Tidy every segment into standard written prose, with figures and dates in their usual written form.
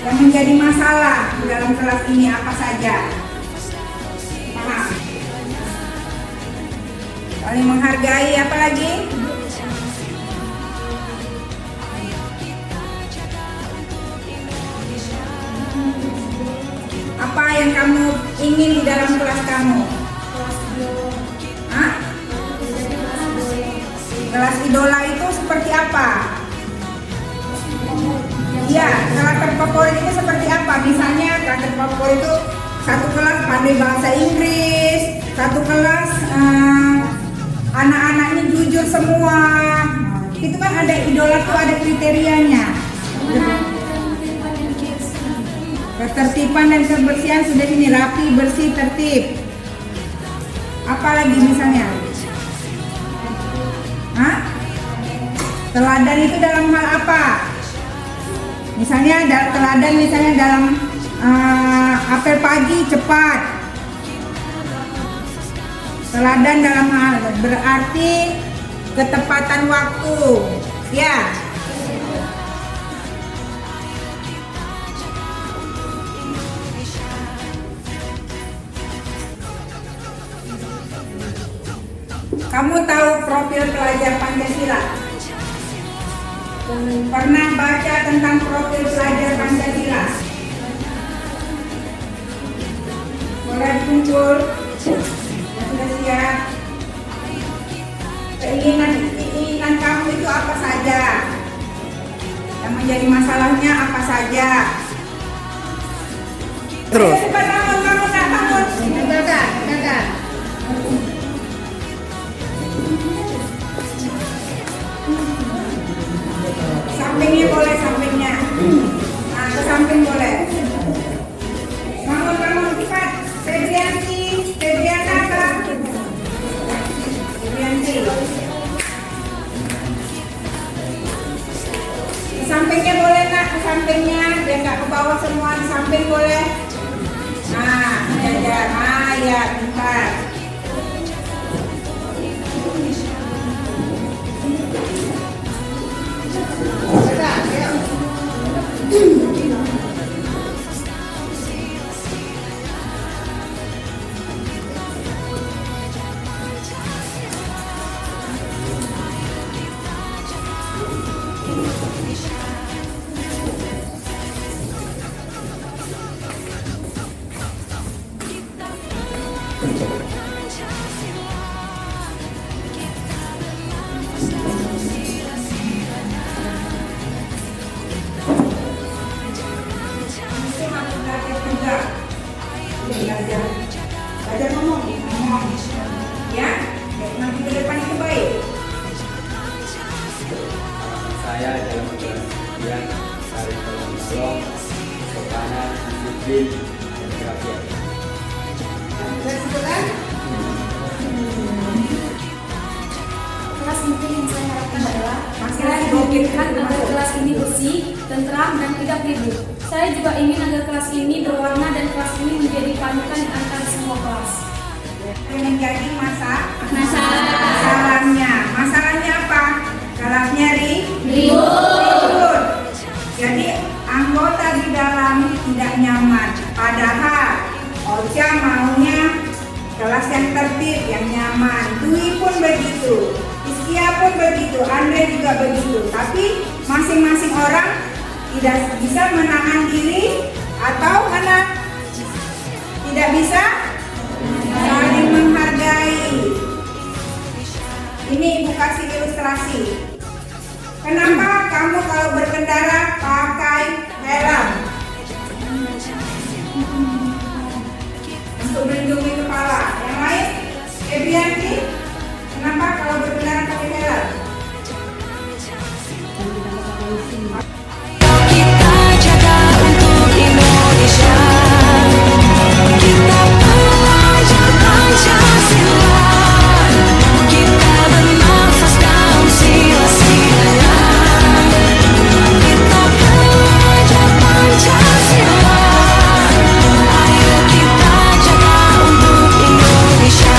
Yang menjadi masalah di dalam kelas ini apa saja? Paham? Saling menghargai, apa lagi? Apa yang kamu ingin di dalam kelas kamu? Hah? Kelas idola itu seperti apa? Iya, karakter favorit itu seperti apa? Misalnya karakter favorit itu satu kelas pandai bahasa Inggris, satu kelas anak-anaknya jujur semua. Itu kan ada idola tuh, ada kriterianya. Ketertiban dan kebersihan sudah ini, rapi, bersih, tertib. Apalagi misalnya? Hah? Teladan itu dalam hal apa? Misalnya teladan misalnya dalam apel pagi cepat. Teladan dalam hal berarti ketepatan waktu. Ya. Kamu tahu profil pelajar Pancasila? Pernah baca tentang profil pelajar Pancasila? Boleh kumpul? Sudah siap? Keinginan kamu itu apa saja? Yang menjadi masalahnya apa saja? Terus. Cepat bangun. Gagal. Sampingnya boleh, sampingnya. Nah, ke samping boleh. Bangun, cepat. Febriana apa? Febrianti. Ke sampingnya boleh nak, ke sampingnya. Biar nggak ke bawah semua, di samping boleh. Nah, jajar. Nah, ya, bentar. Belajar ngomong. Ya, nanti ke depan itu baik. Saya dalam kegiatan tarik tolong kesopanan, disiplin, dan kerapian. Dan sebelah kelas inti yang saya harapkan adalah saya memikirkan agar kelas ini bersih, tentram, dan tidak ribut. Saya juga ingin agar kelas ini berwarna dan kelas ini menjadi panutan di antara semua kelas. yang menjadi masalahnya apa? Kelasnya ribut. Jadi anggota di dalam tidak nyaman. Padahal Ocha maunya kelas yang tertib, yang nyaman. Dwi pun begitu, Iskia pun begitu, Andre juga begitu. Tapi masing-masing orang tidak bisa menahan diri atau tidak bisa saling menghargai. Ini Ibu kasih ilustrasi. Kenapa kamu kalau berkendara pakai helm? Untuk melindungi kepala. Yang lain? Ebianti, kenapa kalau berkendara pakai helm? Kita jaga untuk Indonesia. Kita pelajar Pancasila. Kita bernafas dalam sila-silanya. Kita pelajar Pancasila. Ayo kita jaga untuk Indonesia.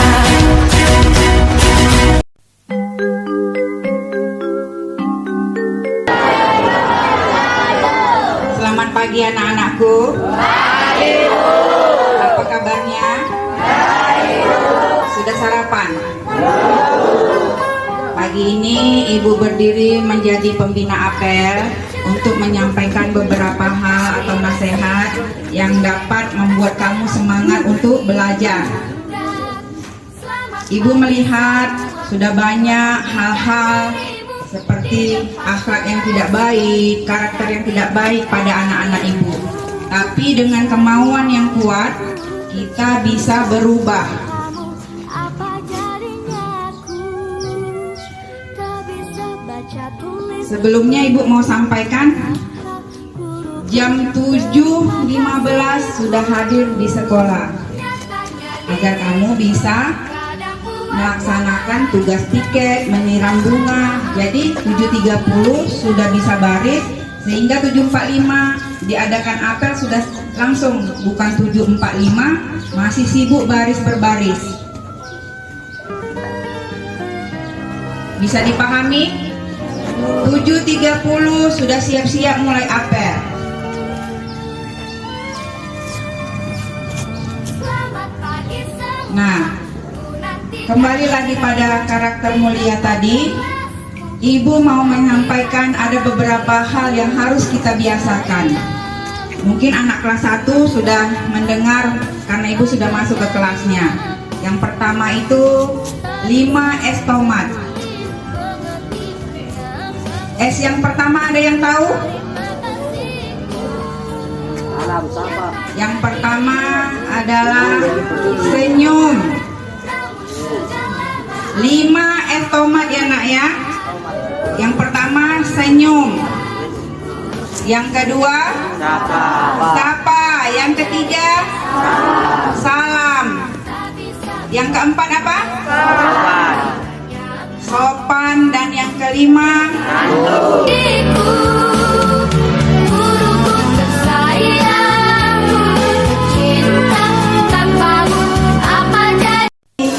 pagi anak-anakku. Apa kabarnya? Sudah sarapan? Pagi ini Ibu berdiri menjadi pembina apel untuk menyampaikan beberapa hal atau nasihat yang dapat membuat kamu semangat untuk belajar. Ibu melihat sudah banyak hal-hal seperti akhlak yang tidak baik, karakter yang tidak baik pada anak-anak ibu. Tapi dengan kemauan yang kuat, kita bisa berubah. Sebelumnya ibu mau sampaikan, jam 7.15 sudah hadir di sekolah, agar kamu bisa melaksanakan tugas piket, menyiram bunga. Jadi 7.30 sudah bisa baris, sehingga 7.45 diadakan apel sudah langsung, bukan 7.45 masih sibuk baris berbaris. Bisa dipahami? 7.30 sudah siap-siap mulai apel. Nah, kembali lagi pada karakter mulia tadi, Ibu mau menyampaikan ada beberapa hal yang harus kita biasakan. Mungkin anak kelas 1 sudah mendengar karena Ibu sudah masuk ke kelasnya. Yang pertama itu 5 es tomat. Es yang pertama ada yang tahu? Yang pertama adalah senyum. 5 es tomat ya nak ya. Yang pertama senyum. Yang kedua sapa. Yang ketiga salam. Yang keempat apa? Sopan. Dan yang kelima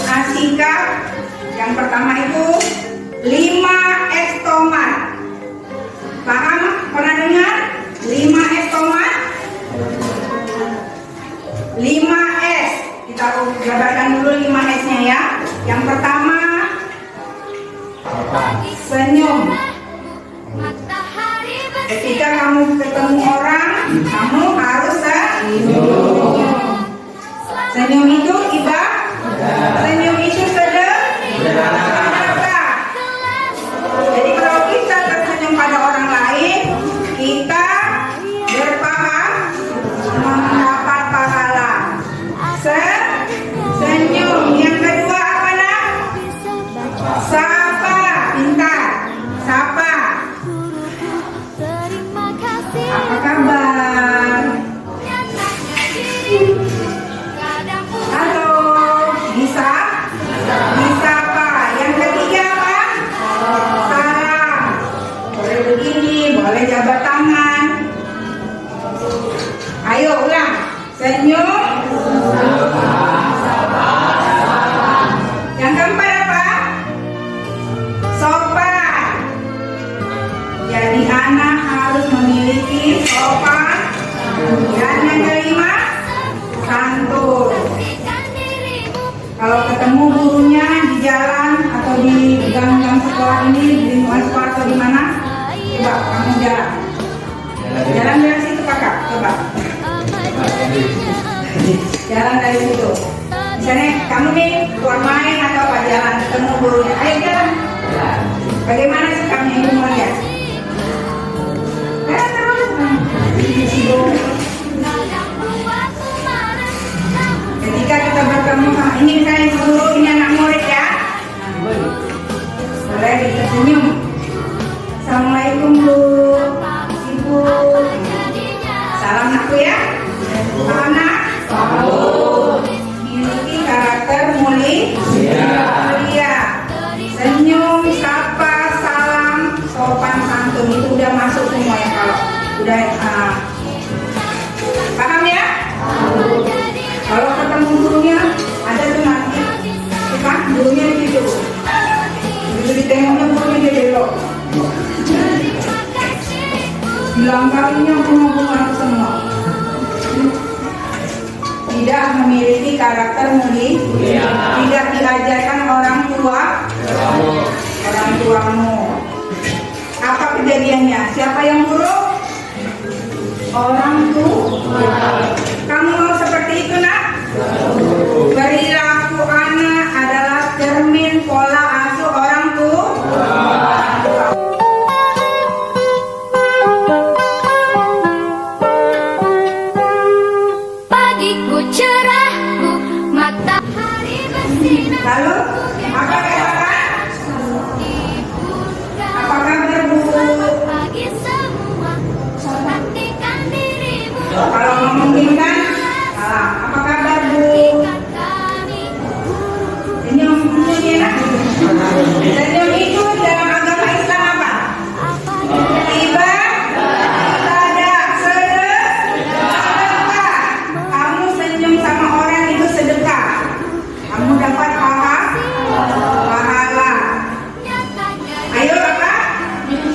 Asika. Yang pertama itu 5 es tomat. Paham? Pernah dengar? 5 es tomat? 5 es. Kita jabarkan dulu 5 esnya ya. Yang pertama senyum. Ketika kamu ketemu orang, kamu harus senyum. Senyum itu senyum itu sederhana. Jadi kalau kita tersenyum pada orang lain, kita mendapat pahala. Senyum. Yang kedua apa nak? Sapa. Pintar. Sapa. Apa kabar? Halo. Bisa? Bisa apa? Yang ketiga apa? Salam. Boleh begini, boleh jabat tangan. Ayo ulang. Senyum. Yang keempat apa? Sopan. Jadi anak harus memiliki sopan. Dan yang kelima, santun. Kalau ketemu gurunya di jalan atau di gang-gang sekolah ini, di lingkungan sekolah atau di mana, coba kamu jalan. Jalan dari situ kakak, coba. Jalan dari situ. Misalnya kamu nih keluar main atau apa, jalan ketemu gurunya, ayo jalan. Bagaimana sikapnya ibu melihat? Terus. Ketika kita bertemu, ini misalnya guru, ini anak murid ya, boleh kita senyum. Assalamualaikum Bu, Ibu. Salam nakku ya. Salam nak. Miliki karakter mulia. pola asuh orang tua. Pagiku cerahku, matahari bersinar. Lalu apa katakan? Apa kabar Bu? Selamat pagi semua, nantikan dirimu. Kalau memungkinkan, apa kabar Bu? Ikat kami, Senyum enak. Senyum itu dalam agama Islam apa? Ibadah, sedekah. Kamu senyum sama orang itu sedekah. Kamu dapat pahala. nyatanya Ayo Kakak,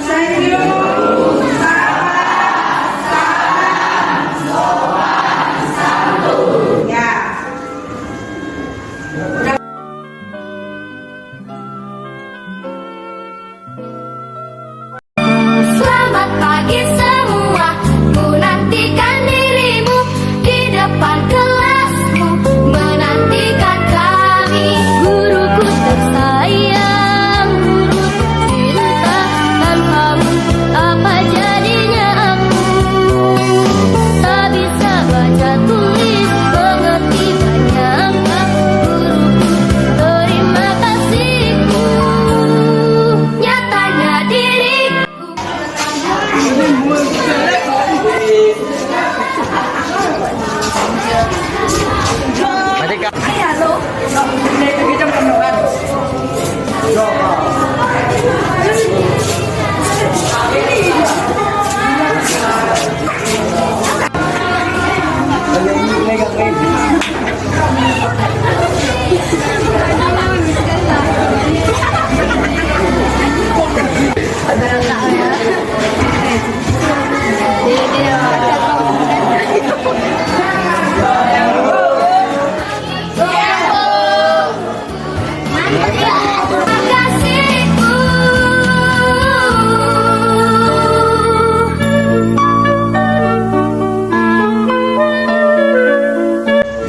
senyum. Ya. selamat pagi semua, ku nantikan dirimu di depan kelasmu, menantikan kami. Guruku tersayang, guru tercinta, tanpamu apa jadinya aku? Tak bisa baca tulis, mengerti banyak angka. Guruku, terima kasihku, nyatanya diriku. Kasihku.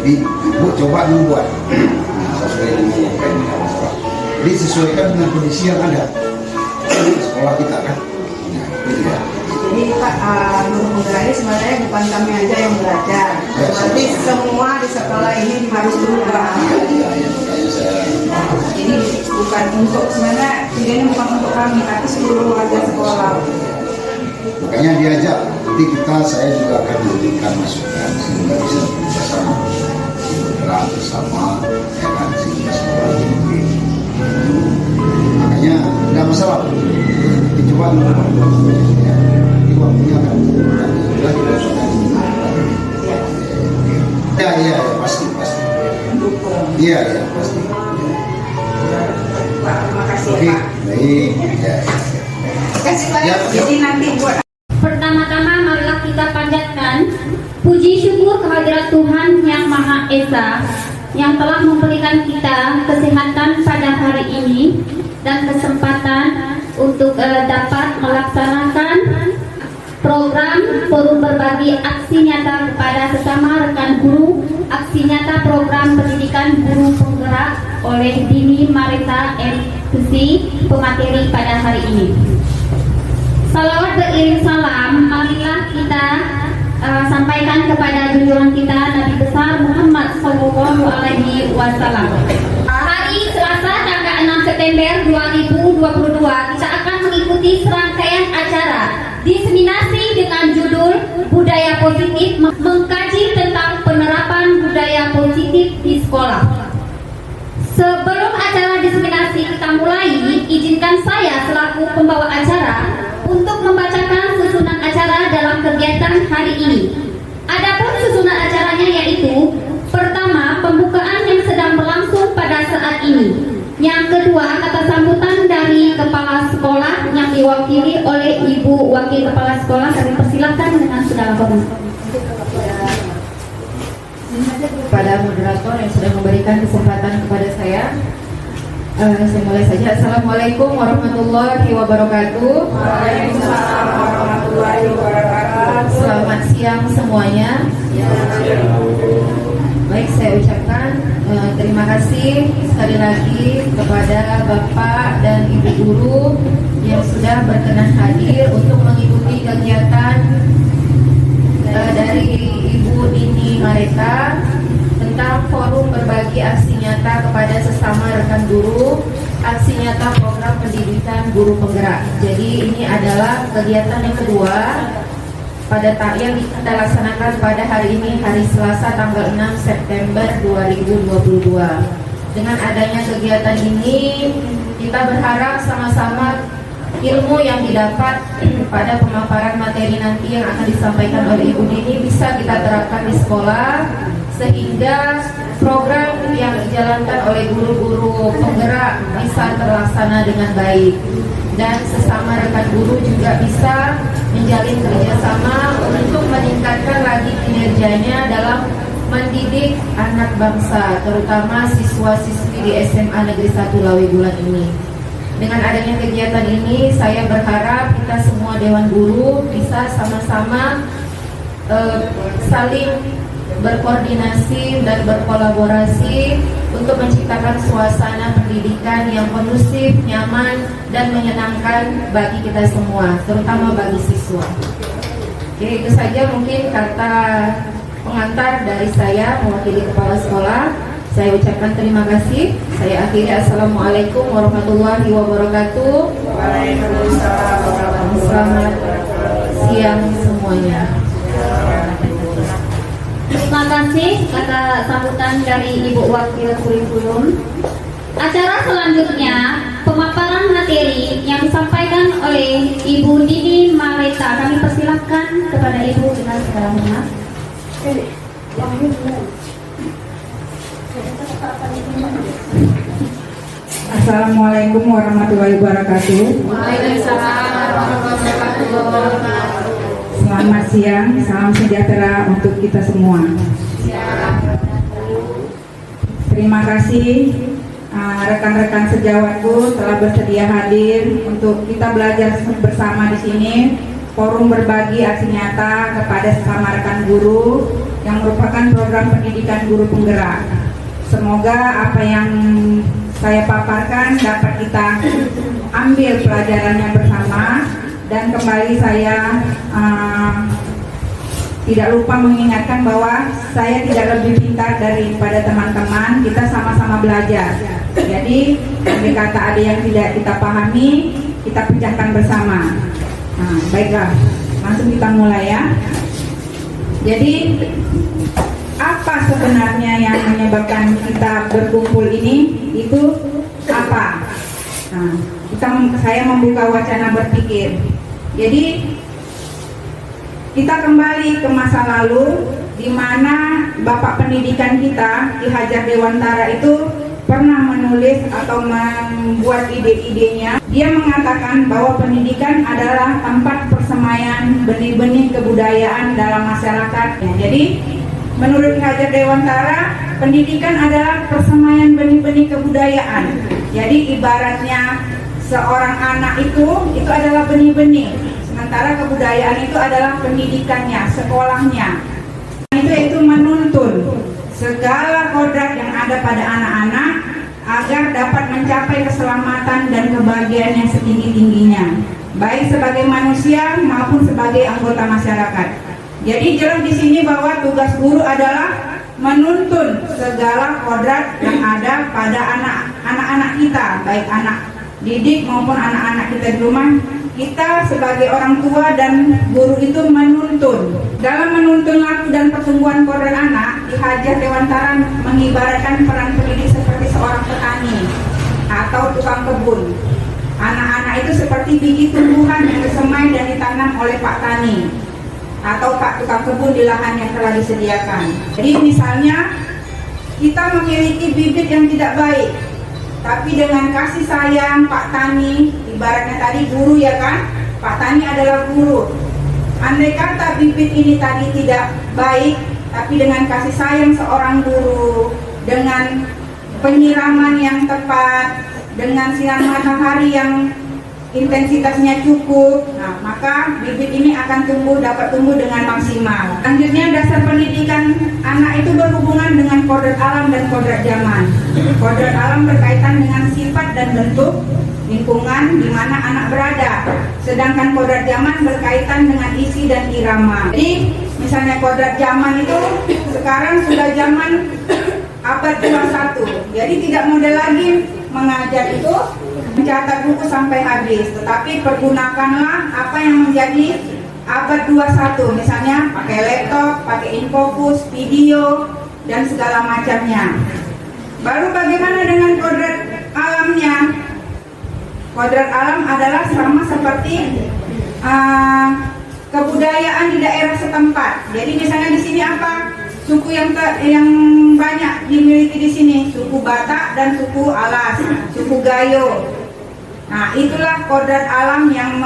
Jadi ibu coba membuat sesuai dengan yang kami masalah. Jadi sesuaikan dengan kondisi yang ada di sekolah kita kan. Nah, itu ya. Jadi Pak guru penggerak sebenarnya bukan kami aja yang belajar, berarti semua di sekolah ini harus berubah. Iya, makanya saya Jadi bukan untuk sebenarnya tujuannya bukan untuk kami, tapi seluruh warga sekolah. makanya diajak. Nanti saya juga akan memberikan masukan sehingga bisa bekerjasama, bergerak bersama, ya kan, sehingga sekolah ini lebih maju. Makanya tidak masalah. Kita coba membuat ya. Nanti waktunya akan lagi bersama. Iya, pasti. Iya, pasti. Pak, terima kasih Oke, ya Pak. baik. Ya. Kasih Pak. Ya. Jadi nanti buat Pertama-tama marilah kita panjatkan puji syukur kehadirat Tuhan Yang Maha Esa yang telah memberikan kita kesehatan pada hari ini dan kesempatan untuk dapat melaksanakan program forum berbagi aksi nyata kepada sesama rekan guru, aksi nyata program pendidikan guru penggerak oleh Dini Marita MPC pemateri pada hari ini. Salawat beriring salam, marilah kita sampaikan kepada junjungan kita Nabi besar Muhammad Sallallahu Alaihi Wasallam. Hari Selasa tanggal 6 September 2022 kita akan mengikuti serangkaian acara diseminasi dengan judul Budaya Positif, mengkaji tentang penerapan budaya positif di sekolah. Sebelum acara diseminasi kita mulai, izinkan saya selaku pembawa acara untuk membacakan susunan acara dalam kegiatan hari ini. Adapun susunan acaranya yaitu: pertama, pembukaan yang sedang berlangsung pada saat ini. Yang kedua, kata sambutan dari kepala sekolah yang diwakili oleh Ibu Wakil Kepala Sekolah. Kami persilahkan dengan segala hormat. Kepada moderator yang sudah memberikan kesempatan kepada saya mulai saja. Assalamualaikum warahmatullahi wabarakatuh. Waalaikumsalam warahmatullahi wabarakatuh. Selamat siang semuanya. Baik, saya ucapkan Terima kasih sekali lagi kepada Bapak dan Ibu Guru yang sudah berkenan hadir untuk mengikuti kegiatan dari Ibu Dini Mareta tentang forum berbagi aksi nyata kepada sesama rekan guru, aksi nyata program pendidikan guru penggerak. Jadi ini adalah kegiatan yang kedua yang kita laksanakan pada hari ini, hari Selasa tanggal 6 September 2022. Dengan adanya kegiatan ini, kita berharap sama-sama ilmu yang didapat pada pemaparan materi nanti yang akan disampaikan oleh Ibu Dini bisa kita terapkan di sekolah, sehingga program yang dijalankan oleh guru-guru penggerak bisa terlaksana dengan baik, dan sesama rekan guru juga bisa menjalin kerjasama untuk meningkatkan lagi kinerjanya dalam mendidik anak bangsa, terutama siswa-siswi di SMA Negeri 1 Lawe Bulan ini. Dengan adanya kegiatan ini, saya berharap kita semua Dewan Guru bisa sama-sama saling berkoordinasi dan berkolaborasi untuk menciptakan suasana pendidikan yang kondusif, nyaman, dan menyenangkan bagi kita semua, terutama bagi siswa. Oke, itu saja mungkin kata pengantar dari saya mewakili kepala sekolah. Saya ucapkan terima kasih. Saya akhiri. Assalamualaikum warahmatullahi wabarakatuh. Waalaikumsalam warahmatullahi Selamat siang semuanya. Terima kasih kata sambutan dari Ibu Wakil Kurikulum. Acara selanjutnya pemaparan materi yang disampaikan oleh Ibu Dini Mareta. Kami persilahkan kepada Ibu dengan segala hormat. Assalamualaikum warahmatullahi wabarakatuh. Waalaikumsalam warahmatullahi wabarakatuh. Selamat siang, salam sejahtera untuk kita semua. Terima kasih rekan-rekan sejawatku telah bersedia hadir untuk kita belajar bersama di sini. Forum berbagi aksi nyata kepada sesama rekan guru yang merupakan program pendidikan guru penggerak. Semoga apa yang saya paparkan dapat kita ambil pelajarannya bersama. Dan kembali saya tidak lupa mengingatkan bahwa saya tidak lebih pintar daripada teman-teman. Kita sama-sama belajar. Jadi andai kata ada yang tidak kita pahami, kita pecahkan bersama. Nah, baiklah, langsung kita mulai ya. Jadi apa sebenarnya yang menyebabkan kita berkumpul ini? Itu apa? Nah, saya membuka wacana berpikir. Jadi kita kembali ke masa lalu, di mana Bapak Pendidikan kita Ki Hajar Dewantara itu pernah menulis atau membuat ide-idenya. Dia mengatakan bahwa pendidikan adalah tempat persemaian benih-benih kebudayaan dalam masyarakat. Jadi menurut Ki Hajar Dewantara, pendidikan adalah persemaian benih-benih kebudayaan. Jadi ibaratnya seorang anak itu adalah benih-benih, sementara kebudayaan itu adalah pendidikannya, sekolahnya. Itu menuntun segala kodrat yang ada pada anak-anak agar dapat mencapai keselamatan dan kebahagiaan yang setinggi-tingginya, baik sebagai manusia maupun sebagai anggota masyarakat. Jadi jelas di sini bahwa tugas guru adalah menuntun segala kodrat yang ada pada anak-anak kita, baik anak didik maupun anak-anak kita di rumah. Kita sebagai orang tua dan guru itu menuntun. Dalam menuntun laku dan pertumbuhan kodrat anak, Ki Hajar Dewantara mengibaratkan peran pendidik seperti seorang petani atau tukang kebun. Anak-anak itu seperti biji tumbuhan yang disemai dan ditanam oleh Pak Tani atau Pak tukang kebun di lahan yang telah disediakan. Jadi misalnya kita memiliki bibit yang tidak baik, tapi dengan kasih sayang Pak Tani, ibaratnya tadi guru ya kan, Pak Tani adalah guru. Andai kata bibit ini tadi tidak baik, tapi dengan kasih sayang seorang guru, dengan penyiraman yang tepat, dengan sinar matahari yang intensitasnya cukup, nah, maka bibit ini akan dapat tumbuh dengan maksimal. Selanjutnya, dasar pendidikan anak itu berhubungan dengan kodrat alam dan kodrat zaman. Kodrat alam berkaitan dengan sifat dan bentuk lingkungan di mana anak berada, sedangkan kodrat zaman berkaitan dengan isi dan irama. Jadi misalnya kodrat zaman itu sekarang sudah zaman abad 21, jadi tidak model lagi mengajar itu mencatat buku sampai habis, tetapi pergunakanlah apa yang menjadi abad 21, misalnya pakai laptop, pakai infocus, video, dan segala macamnya. Baru bagaimana dengan kodrat alamnya? Kodrat alam adalah sama seperti kebudayaan di daerah setempat. Jadi misalnya di sini apa? Suku yang banyak dimiliki di sini, suku Batak dan suku Alas, suku Gayo. Nah, itulah kodrat alam yang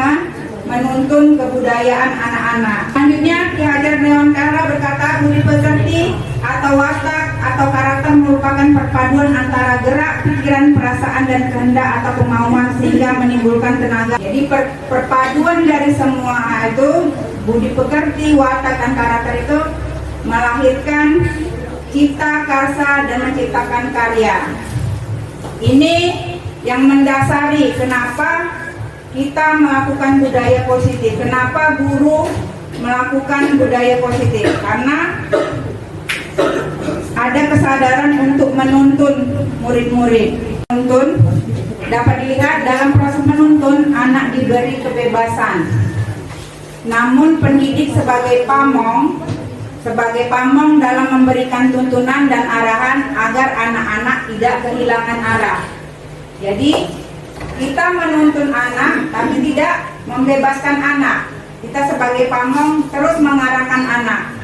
menuntun kebudayaan anak-anak. Selanjutnya, Ki Hajar Dewantara berkata, budi pekerti atau watak atau karakter merupakan perpaduan antara gerak, pikiran, perasaan, dan kehendak atau kemauan sehingga menimbulkan tenaga. Jadi perpaduan dari semua itu, budi pekerti, watak, dan karakter itu melahirkan cipta karsa dan menciptakan karya. Ini yang mendasari kenapa kita melakukan budaya positif. Kenapa guru melakukan budaya positif? Karena ada kesadaran untuk menuntun murid-murid. Menuntun dapat dilihat dalam proses menuntun, anak diberi kebebasan. Namun pendidik sebagai pamong dalam memberikan tuntunan dan arahan agar anak-anak tidak kehilangan arah. Jadi kita menuntun anak tapi tidak membebaskan anak. Kita sebagai pamong terus mengarahkan anak,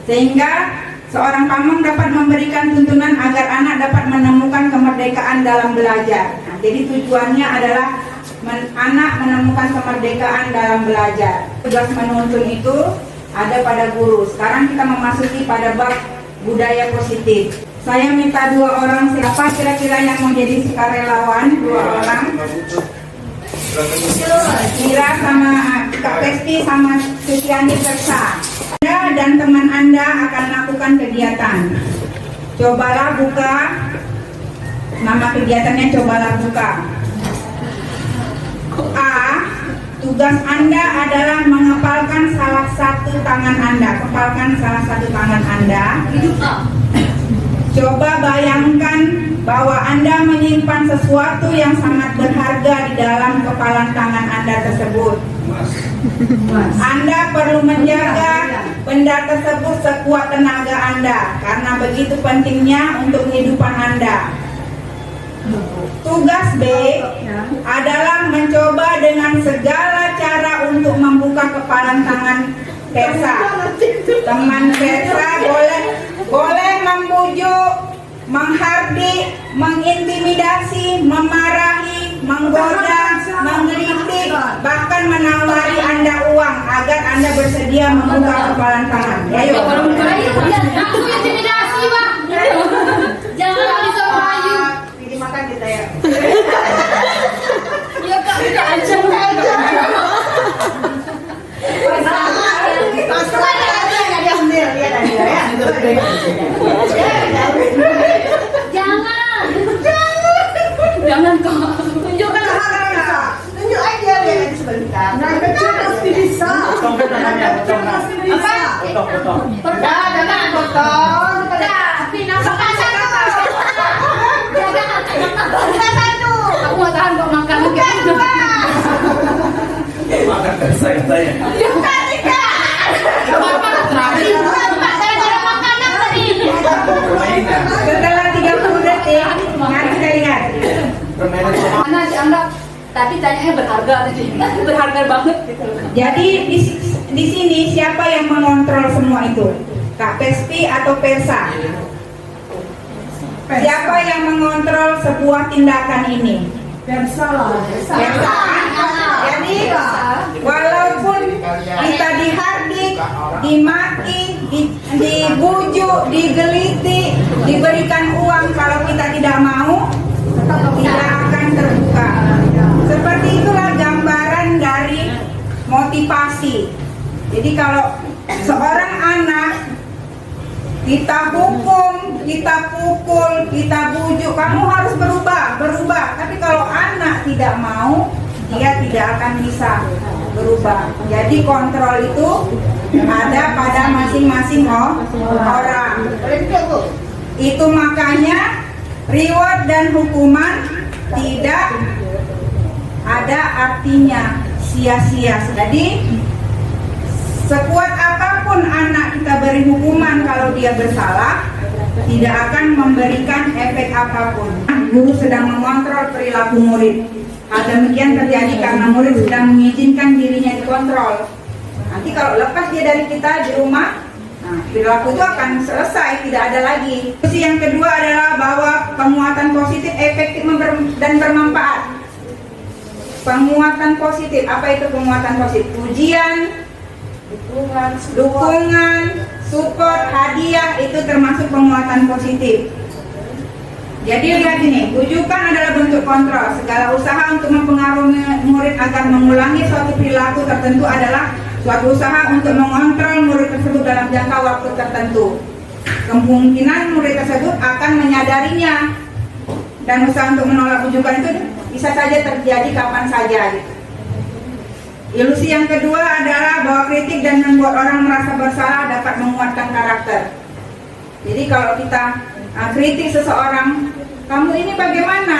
sehingga seorang pamong dapat memberikan tuntunan agar anak dapat menemukan kemerdekaan dalam belajar. Nah, jadi tujuannya adalah anak menemukan kemerdekaan dalam belajar. Tugas menuntun itu ada pada guru. Sekarang kita memasuki pada bab budaya positif. Saya minta 2 orang, siapa kira-kira yang mau jadi sukarelawan? 2 orang. Kira sama Kak Pesti sama Susiani Persa. Anda dan teman Anda akan melakukan kegiatan. Cobalah buka. Nama kegiatannya cobalah buka. A. Tugas Anda adalah mengepalkan salah satu tangan Anda. Kepalkan salah satu tangan Anda. Coba bayangkan bahwa Anda menyimpan sesuatu yang sangat berharga di dalam kepalan tangan Anda tersebut. Anda perlu menjaga benda tersebut sekuat tenaga Anda, karena begitu pentingnya untuk kehidupan Anda. Tugas B adalah mencoba dengan segala cara untuk membuka kepalan tangan Persa. Teman Persa boleh membujuk, menghardik, mengintimidasi, memarahi, menggoda, menggelitik, bahkan menawari Anda uang agar Anda bersedia membuka kepalan tangan. Ayo. Aku intimidasi, Pak. Jangan disuruh Ayu. Ini makan kita ya. Ya, Kak, tidak aja. Jangan kok. Tunjukkan tunjuk aja dia sebentar. Nah, kecil pasti bisa. Kecil pasti bisa. Potong. Jangan potong. Tapi nafas satu. Jangan satu. Aku mau tahan kok makan. Makan saya. Tiga. Setelah 30 detik, mari kita lihat. Mana dianggap tadi tanya berharga tadi. Berharga banget gitu. Jadi di sini siapa yang mengontrol semua itu? Kak Pesti atau Persa? Siapa yang mengontrol sebuah tindakan ini? Persa lah. Persa. Jadi walaupun kita dihardik, dimaki, dibujuk, digeliti, diberikan uang, kalau kita tidak mau, tidak akan terbuka. Seperti itulah gambaran motivasi. Jadi kalau seorang anak kita hukum, kita pukul, kita bujuk, kamu harus berubah. Tapi kalau anak tidak mau, dia tidak akan bisa berubah. Jadi kontrol itu ada pada masing-masing orang. Itu makanya reward dan hukuman tidak ada artinya sia-sia. Jadi sekuat apapun anak kita beri hukuman, kalau dia bersalah tidak akan memberikan efek apapun. Guru sedang mengontrol perilaku murid. Hal demikian terjadi karena murid sedang mengizinkan dirinya dikontrol. Nanti kalau lepas dia dari kita di rumah, perilaku itu akan selesai, tidak ada lagi. Yang kedua adalah bahwa penguatan positif efektif dan bermanfaat. Penguatan positif, apa itu penguatan positif? Pujian, dukungan, support, hadiah, itu termasuk penguatan positif. Jadi lihat ini, bujukan adalah bentuk kontrol. Segala usaha untuk mempengaruhi murid agar mengulangi suatu perilaku tertentu adalah suatu usaha untuk mengontrol murid tersebut dalam jangka waktu tertentu. Kemungkinan murid tersebut akan menyadarinya, dan usaha untuk menolak bujukan itu bisa saja terjadi kapan saja. Ilusi yang kedua adalah bahwa kritik dan membuat orang merasa bersalah dapat menguatkan karakter. Jadi kalau kita kritik seseorang, kamu ini bagaimana,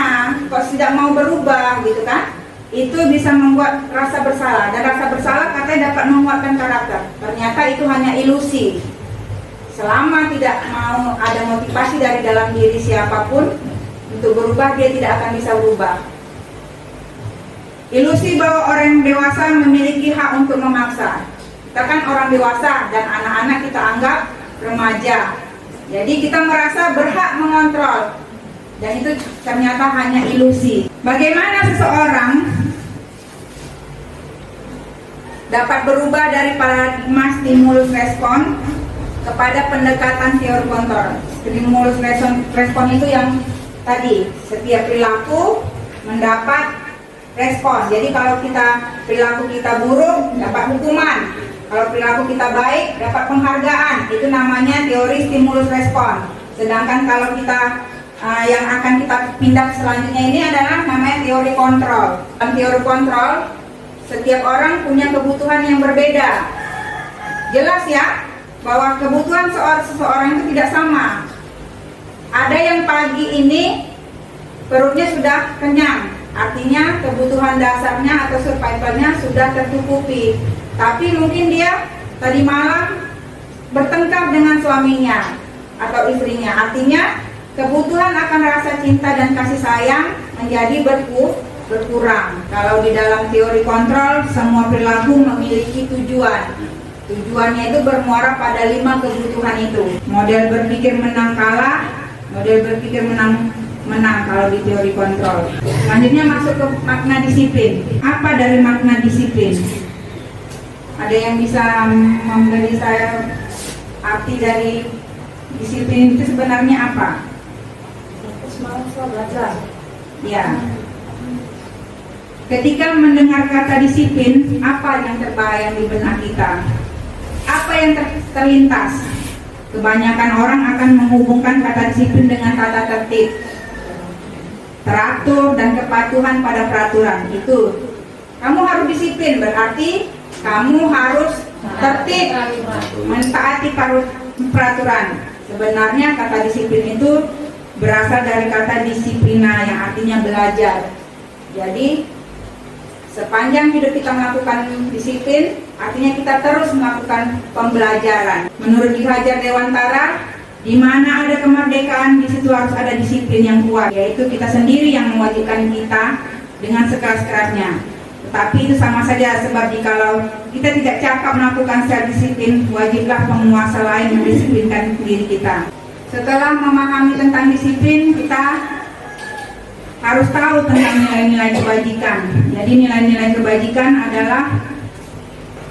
kok tidak mau berubah gitu kan? Itu bisa membuat rasa bersalah, dan rasa bersalah katanya dapat menguatkan karakter. Ternyata itu hanya ilusi. Selama tidak mau ada motivasi dari dalam diri siapapun untuk berubah, dia tidak akan bisa berubah. Ilusi bahwa orang dewasa memiliki hak untuk memaksa. Kita kan orang dewasa dan anak-anak kita anggap remaja. Jadi kita merasa berhak mengontrol, dan itu ternyata hanya ilusi. Bagaimana seseorang dapat berubah dari paradigma stimulus respon kepada pendekatan teori kontrol? Stimulus respon itu yang tadi, setiap perilaku mendapat respon. Jadi kalau perilaku kita buruk, dapat hukuman. Kalau perilaku kita baik, dapat penghargaan. Itu namanya teori stimulus respon. Sedangkan kalau kita yang akan kita pindah selanjutnya ini adalah namanya teori kontrol. Dalam teori kontrol, setiap orang punya kebutuhan yang berbeda. Jelas ya, bahwa kebutuhan seseorang itu tidak sama. Ada yang pagi ini perutnya sudah kenyang, artinya kebutuhan dasarnya atau survivalnya sudah tercukupi. Tapi mungkin dia tadi malam bertengkar dengan suaminya atau istrinya, artinya kebutuhan akan rasa cinta dan kasih sayang menjadi berkurang. Kalau di dalam teori kontrol, semua perilaku memiliki tujuan. Tujuannya itu bermuara pada 5 kebutuhan itu. Model berpikir menang kalah, model berpikir menang kalau di teori kontrol. Selanjutnya masuk ke makna disiplin. Apa dari makna disiplin? Ada yang bisa memberi saya arti dari disiplin itu sebenarnya apa? Semangat belajar. Ya. Ketika mendengar kata disiplin, apa yang terbayang di benak kita? Apa yang terlintas? Kebanyakan orang akan menghubungkan kata disiplin dengan tata tertib, teratur, dan kepatuhan pada peraturan. Itu kamu harus disiplin, berarti kamu harus tertib, mentaati peraturan. Sebenarnya kata disiplin itu berasal dari kata disiplina yang artinya belajar. Jadi sepanjang hidup kita melakukan disiplin, artinya kita terus melakukan pembelajaran. Menurut Ki Hajar Dewantara, di mana ada kemerdekaan, di situ harus ada disiplin yang kuat, yaitu kita sendiri yang mewajibkan kita dengan sekeras-kerasnya. Tetapi itu sama saja, sebab jikalau kita tidak cakap melakukan secara disiplin, wajiblah penguasa lain mendisiplinkan diri kita. Setelah memahami tentang disiplin, kita harus tahu tentang nilai-nilai kebajikan. Jadi nilai-nilai kebajikan adalah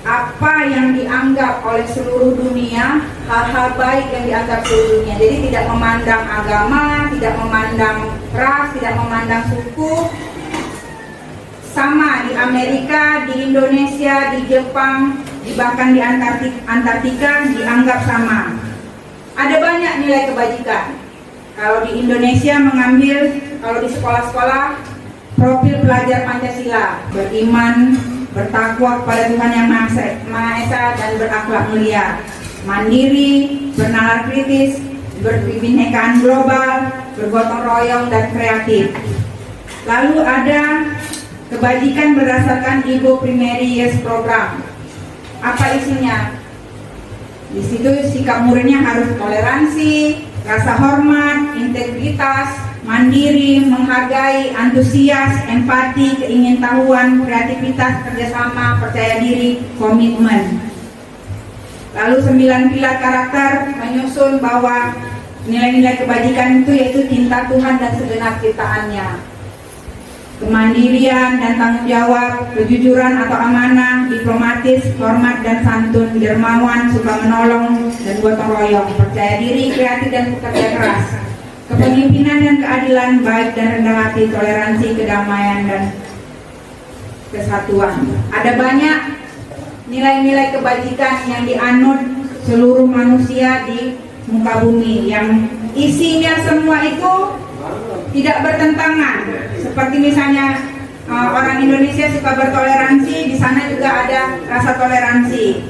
apa yang dianggap oleh seluruh dunia, hal-hal baik yang dianggap seluruh dunia. Jadi tidak memandang agama, tidak memandang ras, tidak memandang suku, sama dianggap Amerika, di Indonesia, di Jepang, bahkan di Antartika dianggap sama. Ada banyak nilai kebajikan. Kalau di Indonesia mengambil, kalau di sekolah-sekolah, profil pelajar Pancasila, beriman, bertakwa kepada Tuhan Yang Maha Esa dan berakhlak mulia, mandiri, bernalar kritis, berkebinekaan global, bergotong royong dan kreatif. Lalu ada kebajikan berdasarkan Ibu Primary Years Program. Apa isinya? Di situ sikap muridnya harus toleransi, rasa hormat, integritas, mandiri, menghargai, antusias, empati, keingintahuan, kreativitas, kerjasama, percaya diri, komitmen. Lalu 9 pilar karakter menyusun bahwa nilai-nilai kebajikan itu yaitu cinta Tuhan dan segenap ciptaannya, kemandirian dan tanggung jawab, kejujuran atau amanah, diplomatis, hormat dan santun, dermawan, suka menolong dan gotong royong, percaya diri, kreatif dan bekerja keras, kepemimpinan dan keadilan, baik dan rendah hati, toleransi, kedamaian dan kesatuan. Ada banyak nilai-nilai kebajikan yang dianut seluruh manusia di muka bumi, yang isinya semua itu tidak bertentangan. Seperti misalnya orang Indonesia suka bertoleransi, di sana juga ada rasa toleransi.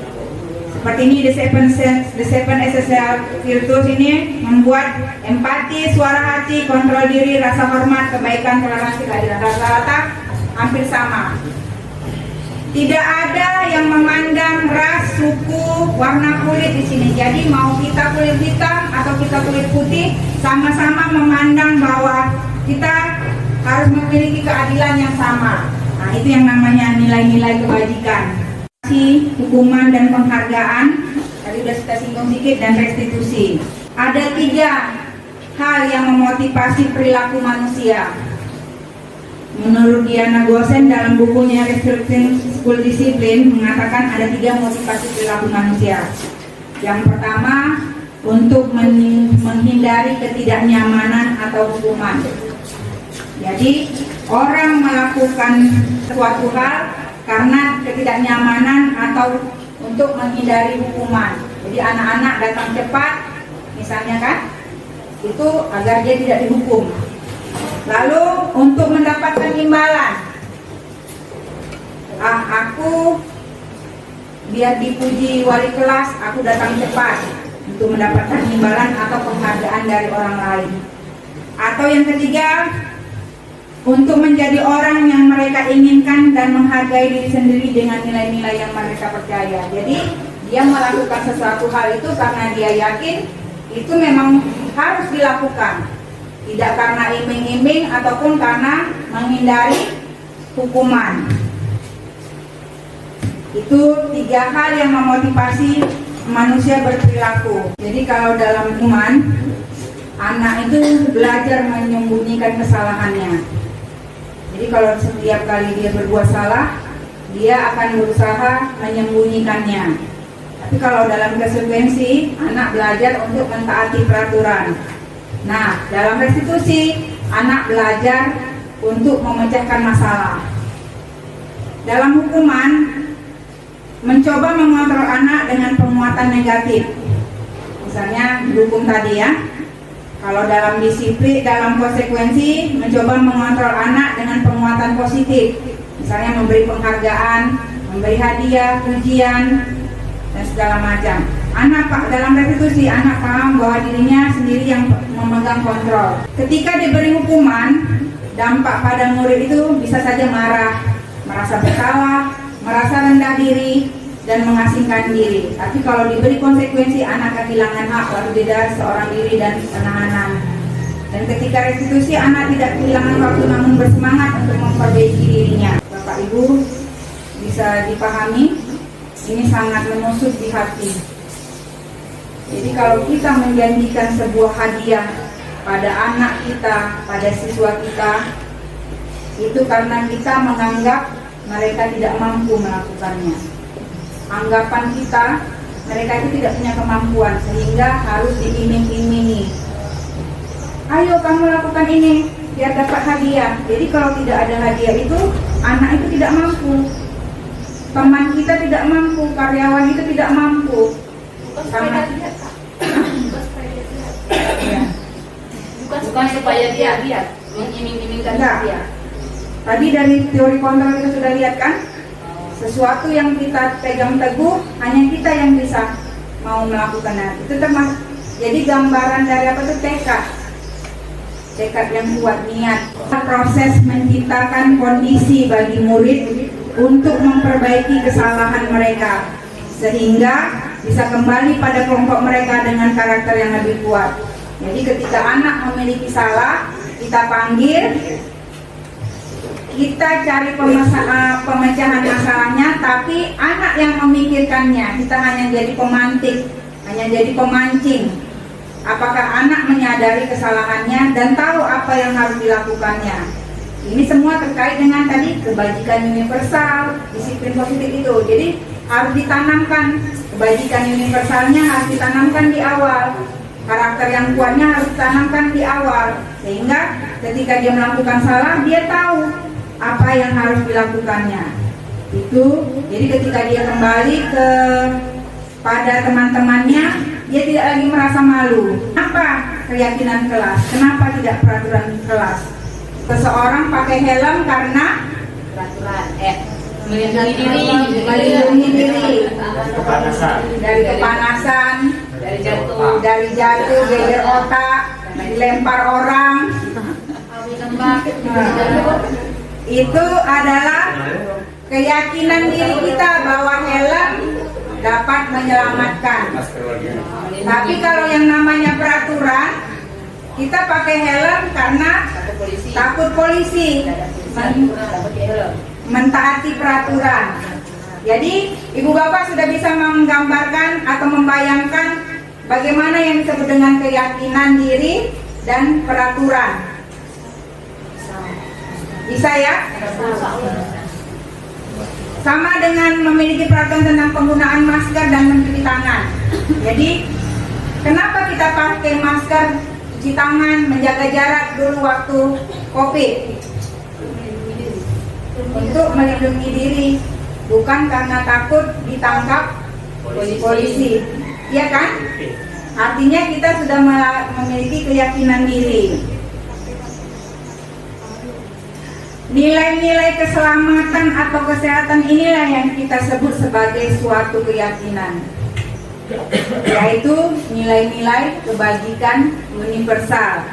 Seperti ini the seven essential virtues ini membuat empati, suara hati, kontrol diri, rasa hormat, kebaikan, toleransi, keadilan, rata-rata hampir sama. Tidak ada yang memandang ras, suku, warna kulit di sini. Jadi mau kita kulit hitam atau kita kulit putih, sama-sama memandang bahwa kita harus memiliki keadilan yang sama. Nah, itu yang namanya nilai-nilai kebajikan. Hukuman dan penghargaan, tadi sudah kita singgung sedikit, dan restitusi. Ada 3 hal yang memotivasi perilaku manusia. Menurut Diana Gosen dalam bukunya Restricting School Discipline mengatakan ada 3 motivasi perilaku manusia. Yang pertama, untuk menghindari ketidaknyamanan atau hukuman. Jadi orang melakukan suatu hal karena ketidaknyamanan atau untuk menghindari hukuman. Jadi anak-anak datang cepat, misalnya kan, itu agar dia tidak dihukum. Lalu untuk mendapatkan imbalan, aku biar dipuji wali kelas, aku datang cepat untuk mendapatkan imbalan atau penghargaan dari orang lain. Atau yang ketiga, untuk menjadi orang yang mereka inginkan dan menghargai diri sendiri dengan nilai-nilai yang mereka percaya. Jadi dia melakukan sesuatu hal itu karena dia yakin itu memang harus dilakukan, tidak karena iming-iming ataupun karena menghindari hukuman. Itu 3 hal yang memotivasi manusia berperilaku. Jadi kalau dalam hukuman, anak itu belajar menyembunyikan kesalahannya. Jadi kalau setiap kali dia berbuat salah, dia akan berusaha menyembunyikannya. Tapi kalau dalam konsekuensi, anak belajar untuk mentaati peraturan. Nah, dalam restitusi, anak belajar untuk memecahkan masalah. Dalam hukuman, mencoba mengontrol anak dengan penguatan negatif. Misalnya, dihukum tadi ya. Kalau dalam disiplin, dalam konsekuensi, mencoba mengontrol anak dengan penguatan positif. Misalnya memberi penghargaan, memberi hadiah, pujian, dan segala macam. Anak dalam restitusi, anak paham bahwa dirinya sendiri yang memegang kontrol. Ketika diberi hukuman, dampak pada murid itu bisa saja marah, merasa bersalah, merasa rendah diri, dan mengasingkan diri. Tapi kalau diberi konsekuensi, anak kehilangan hak lalu beda seorang diri dan penahanan. Dan ketika restitusi, anak tidak kehilangan waktu namun bersemangat untuk memperbaiki dirinya. Bapak Ibu bisa dipahami, ini sangat menusuk di hati. Jadi kalau kita menjanjikan sebuah hadiah pada anak kita, pada siswa kita, itu karena kita menganggap mereka tidak mampu melakukannya. Anggapan kita, mereka itu tidak punya kemampuan sehingga harus diiming-imingi. Ayo kamu lakukan ini, biar dapat hadiah. Jadi kalau tidak ada hadiah itu anak itu tidak mampu, teman kita tidak mampu, karyawan itu tidak mampu. Sama ya. Bukan supaya dia lihat, mengiming-imingkan dia. Tadi dari teori kontrol kita sudah lihat kan, sesuatu yang kita pegang teguh hanya kita yang bisa mau melakukan itu termasuk. Jadi gambaran dari apa itu tekad yang kuat, niat. Proses menciptakan kondisi bagi murid untuk memperbaiki kesalahan mereka sehingga bisa kembali pada kelompok mereka dengan karakter yang lebih kuat. Jadi ketika anak memiliki salah, kita panggil, kita cari pemecahan masalahnya, tapi anak yang memikirkannya. Kita hanya jadi pemantik, hanya jadi pemancing. Apakah anak menyadari kesalahannya dan tahu apa yang harus dilakukannya? Ini semua terkait dengan tadi kebajikan universal, disiplin positif itu. Jadi harus ditanamkan, kebajikan universalnya harus ditanamkan di awal. Karakter yang kuatnya harus ditanamkan di awal, sehingga ketika dia melakukan salah, dia tahu apa yang harus dilakukannya. Itu jadi ketika dia kembali pada teman-temannya, dia tidak lagi merasa malu. Apa keyakinan kelas? Kenapa tidak peraturan kelas? Seseorang pakai helm karena Peraturan, melindungi diri dari kepanasan, dari jatuh, geger otak, dilempar orang. Itu adalah keyakinan diri kita bahwa helm dapat menyelamatkan. Tapi kalau yang namanya peraturan, kita pakai helm karena takut polisi, mentaati peraturan. Jadi ibu bapak sudah bisa menggambarkan atau membayangkan bagaimana yang disebut dengan keyakinan diri dan peraturan. Bisa ya? Sama dengan memiliki peraturan tentang penggunaan masker dan mencuci tangan. Jadi kenapa kita pakai masker, cuci tangan, menjaga jarak dulu waktu COVID? Untuk melindungi diri, bukan karena takut ditangkap polisi. Iya kan? Artinya kita sudah memiliki keyakinan diri. Nilai-nilai keselamatan atau kesehatan inilah yang kita sebut sebagai suatu keyakinan, yaitu nilai-nilai kebajikan universal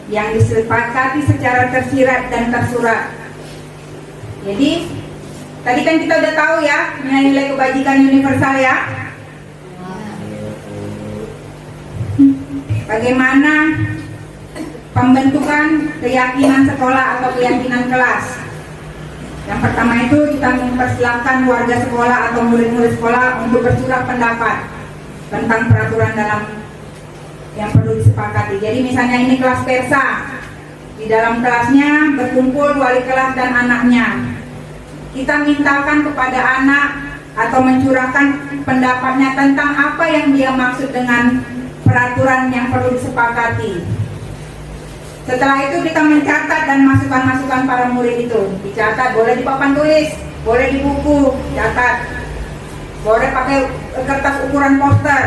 yang disepakati secara tersirat dan tersurat. Jadi tadi kan kita udah tahu ya nilai-nilai kebajikan universal ya. Bagaimana pembentukan keyakinan sekolah atau keyakinan kelas. Yang pertama itu kita mempersilahkan warga sekolah atau murid-murid sekolah untuk bercurah pendapat tentang peraturan dalam yang perlu disepakati. Jadi misalnya ini kelas persa, di dalam kelasnya berkumpul wali kelas dan anaknya. Kita mintakan kepada anak atau mencurahkan pendapatnya tentang apa yang dia maksud dengan peraturan yang perlu disepakati. Setelah itu kita mencatat dan masukan-masukan para murid itu. Dicatat, boleh di papan tulis, boleh di buku, catat. Boleh pakai kertas ukuran poster.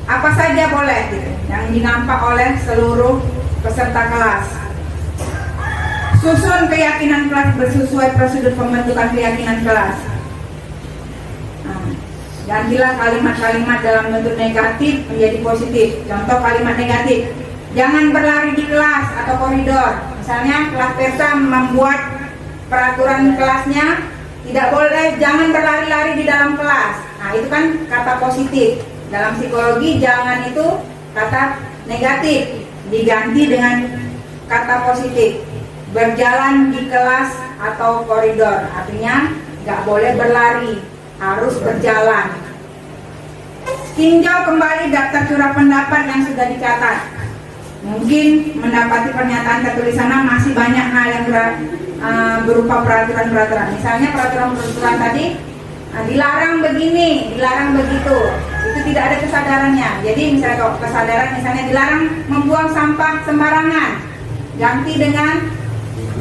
Apa saja boleh gitu, yang dinampak oleh seluruh peserta kelas. Susun keyakinan kelas sesuai prosedur pembentukan keyakinan kelas. Gantilah kalimat-kalimat dalam bentuk negatif menjadi positif. Contoh kalimat negatif: jangan berlari di kelas atau koridor. Misalnya kelas persa membuat peraturan kelasnya tidak boleh, jangan berlari-lari di dalam kelas. Nah itu kan kata positif. Dalam psikologi jangan itu kata negatif, diganti dengan kata positif. Berjalan di kelas atau koridor, artinya nggak boleh berlari, harus berjalan. Tinjau kembali daftar curah pendapat yang sudah dicatat. Mungkin mendapati pernyataan tertulis sana masih banyak hal yang berupa peraturan-peraturan. Misalnya peraturan-peraturan tadi dilarang begini, dilarang begitu. Itu tidak ada kesadarannya. Jadi misalnya kalau kesadaran, misalnya dilarang membuang sampah sembarangan, ganti dengan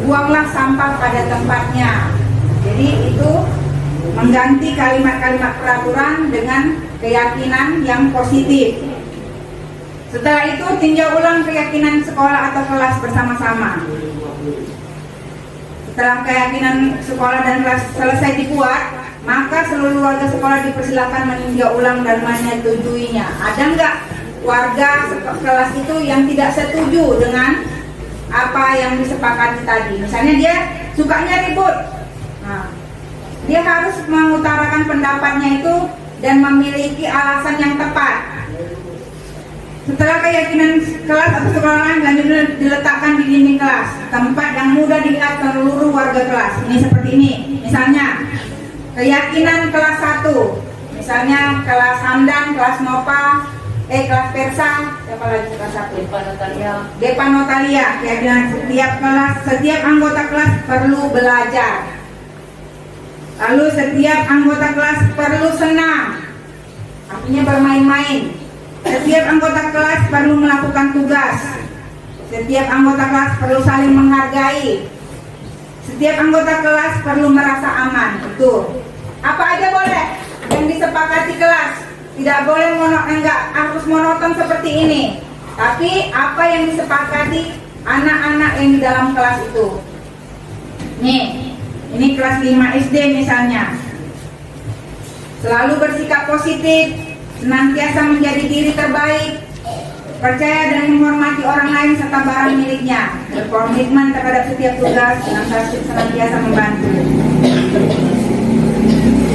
buanglah sampah pada tempatnya. Jadi itu mengganti kalimat-kalimat peraturan dengan keyakinan yang positif. Setelah itu tinjau ulang keyakinan sekolah atau kelas bersama-sama. Setelah keyakinan sekolah dan kelas selesai dibuat, maka seluruh warga sekolah dipersilakan meninjau ulang dan menyetujuinya. Ada nggak warga kelas itu yang tidak setuju dengan apa yang disepakati tadi? Misalnya dia sukanya ribut, nah, dia harus mengutarakan pendapatnya itu dan memiliki alasan yang tepat. Setelah keyakinan kelas atau sekolah lain selanjutnya diletakkan di dinding kelas, tempat yang mudah dilihat seluruh warga kelas. Ini seperti ini. Misalnya keyakinan kelas 1, misalnya kelas Hamdan, kelas Nova, kelas Persa, siapa lagi kelas 1? Depa Notalia. Keyakinan setiap anggota kelas perlu belajar. Lalu setiap anggota kelas perlu senang, artinya bermain-main. Setiap anggota kelas perlu melakukan tugas. Setiap anggota kelas perlu saling menghargai. Setiap anggota kelas perlu merasa aman. Itu apa aja boleh yang disepakati kelas. Tidak boleh enggak harus monoton seperti ini. Tapi apa yang disepakati anak-anak yang di dalam kelas itu. Nih, ini kelas 5 SD misalnya. Selalu bersikap positif, senantiasa menjadi diri terbaik, percaya dan menghormati orang lain serta barang miliknya, berkomitmen terhadap setiap tugas, dan senantiasa membantu.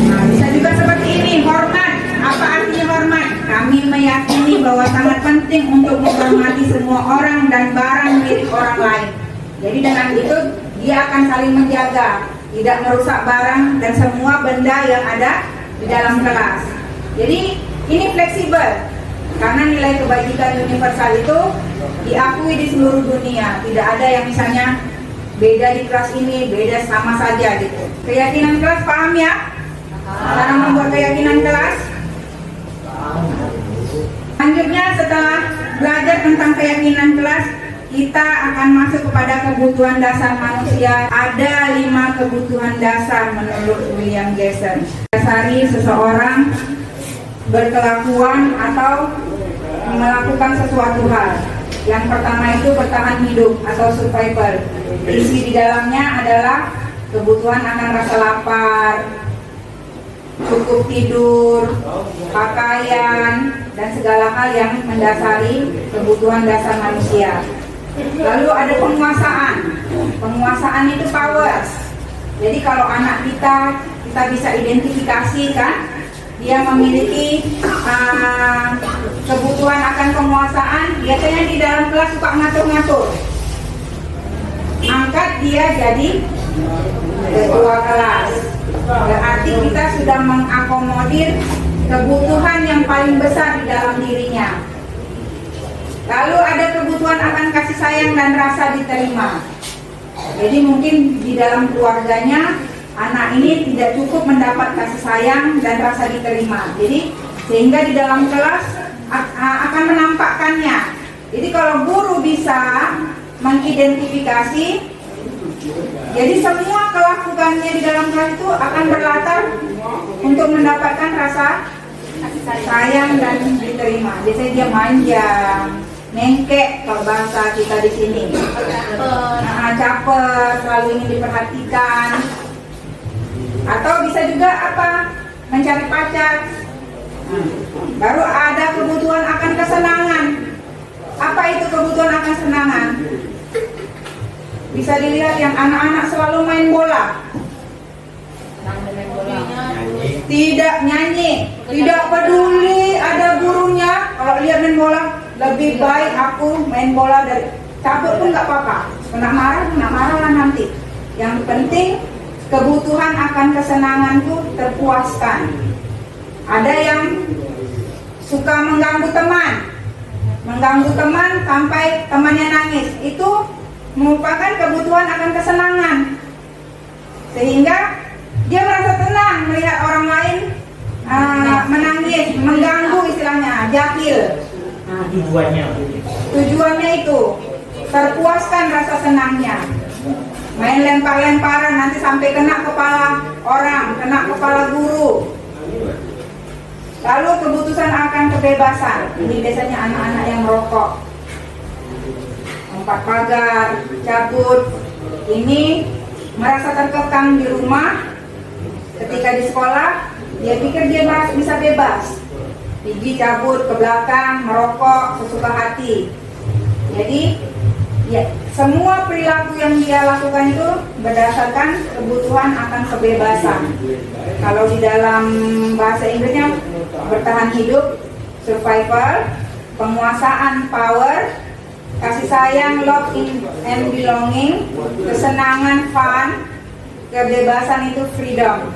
Nah, bisa juga seperti ini, hormat. Apa artinya hormat? Kami meyakini bahwa sangat penting untuk menghormati semua orang dan barang milik orang lain. Jadi dengan itu dia akan saling menjaga, tidak merusak barang dan semua benda yang ada di dalam kelas. Jadi ini fleksibel karena nilai kebajikan universal itu diakui di seluruh dunia. Tidak ada yang misalnya beda di kelas ini, beda sama saja gitu. Keyakinan kelas paham ya? Cara membuat keyakinan kelas. Selanjutnya setelah belajar tentang keyakinan kelas, kita akan masuk kepada kebutuhan dasar manusia. Ada 5 kebutuhan dasar menurut William Jackson. Dasari seseorang berkelakuan atau melakukan sesuatu hal. Yang pertama itu bertahan hidup atau survival. Isi di dalamnya adalah kebutuhan akan rasa lapar, cukup tidur, pakaian, dan segala hal yang mendasari kebutuhan dasar manusia. Lalu ada penguasaan. Penguasaan itu power. Jadi kalau anak kita bisa identifikasi kan, dia memiliki kebutuhan akan penguasaan. Biasanya di dalam kelas suka ngatur-ngatur. Angkat dia jadi ketua kelas. Berarti kita sudah mengakomodir kebutuhan yang paling besar di dalam dirinya. Lalu ada kebutuhan akan kasih sayang dan rasa diterima. Jadi mungkin di dalam keluarganya anak ini tidak cukup mendapat kasih sayang dan rasa diterima. Jadi sehingga di dalam kelas akan menampakkannya. Jadi kalau guru bisa mengidentifikasi, jadi semua kelakuannya di dalam kelas itu akan berlatar untuk mendapatkan rasa sayang dan diterima. Biasanya dia manja, nengkek kalau bahasa kita di sini, caper, selalu ingin diperhatikan. Atau bisa juga apa? Mencari pacar. Baru ada kebutuhan akan kesenangan. Apa itu kebutuhan akan kesenangan? Bisa dilihat yang anak-anak selalu main bola. Tidak nyanyi, tidak peduli ada gurunya. Kalau lihat main bola, lebih baik aku main bola dari cabut pun nggak apa-apa. Kena marah lah nanti. Yang penting kebutuhan akan kesenanganku terpuaskan. Ada yang suka mengganggu teman sampai temannya nangis. Itu merupakan kebutuhan akan kesenangan. Sehingga dia merasa tenang melihat orang lain menangis, mengganggu istilahnya, jahil. Tujuannya itu. terpuaskan rasa senangnya. Main lempar-lemparan nanti sampai kena kepala orang, kena kepala guru. Lalu keputusan akan kebebasan. Ini biasanya anak-anak yang merokok, lompat pagar, cabut. Ini merasa terkekang di rumah. Ketika di sekolah, dia pikir dia bisa bebas. Pergi cabut ke belakang, merokok sesuka hati. Jadi, ya, semua perilaku yang dia lakukan itu berdasarkan kebutuhan akan kebebasan. Kalau di dalam bahasa Inggrisnya bertahan hidup, survival, penguasaan, power, kasih sayang, love and belonging, kesenangan, fun, kebebasan itu freedom.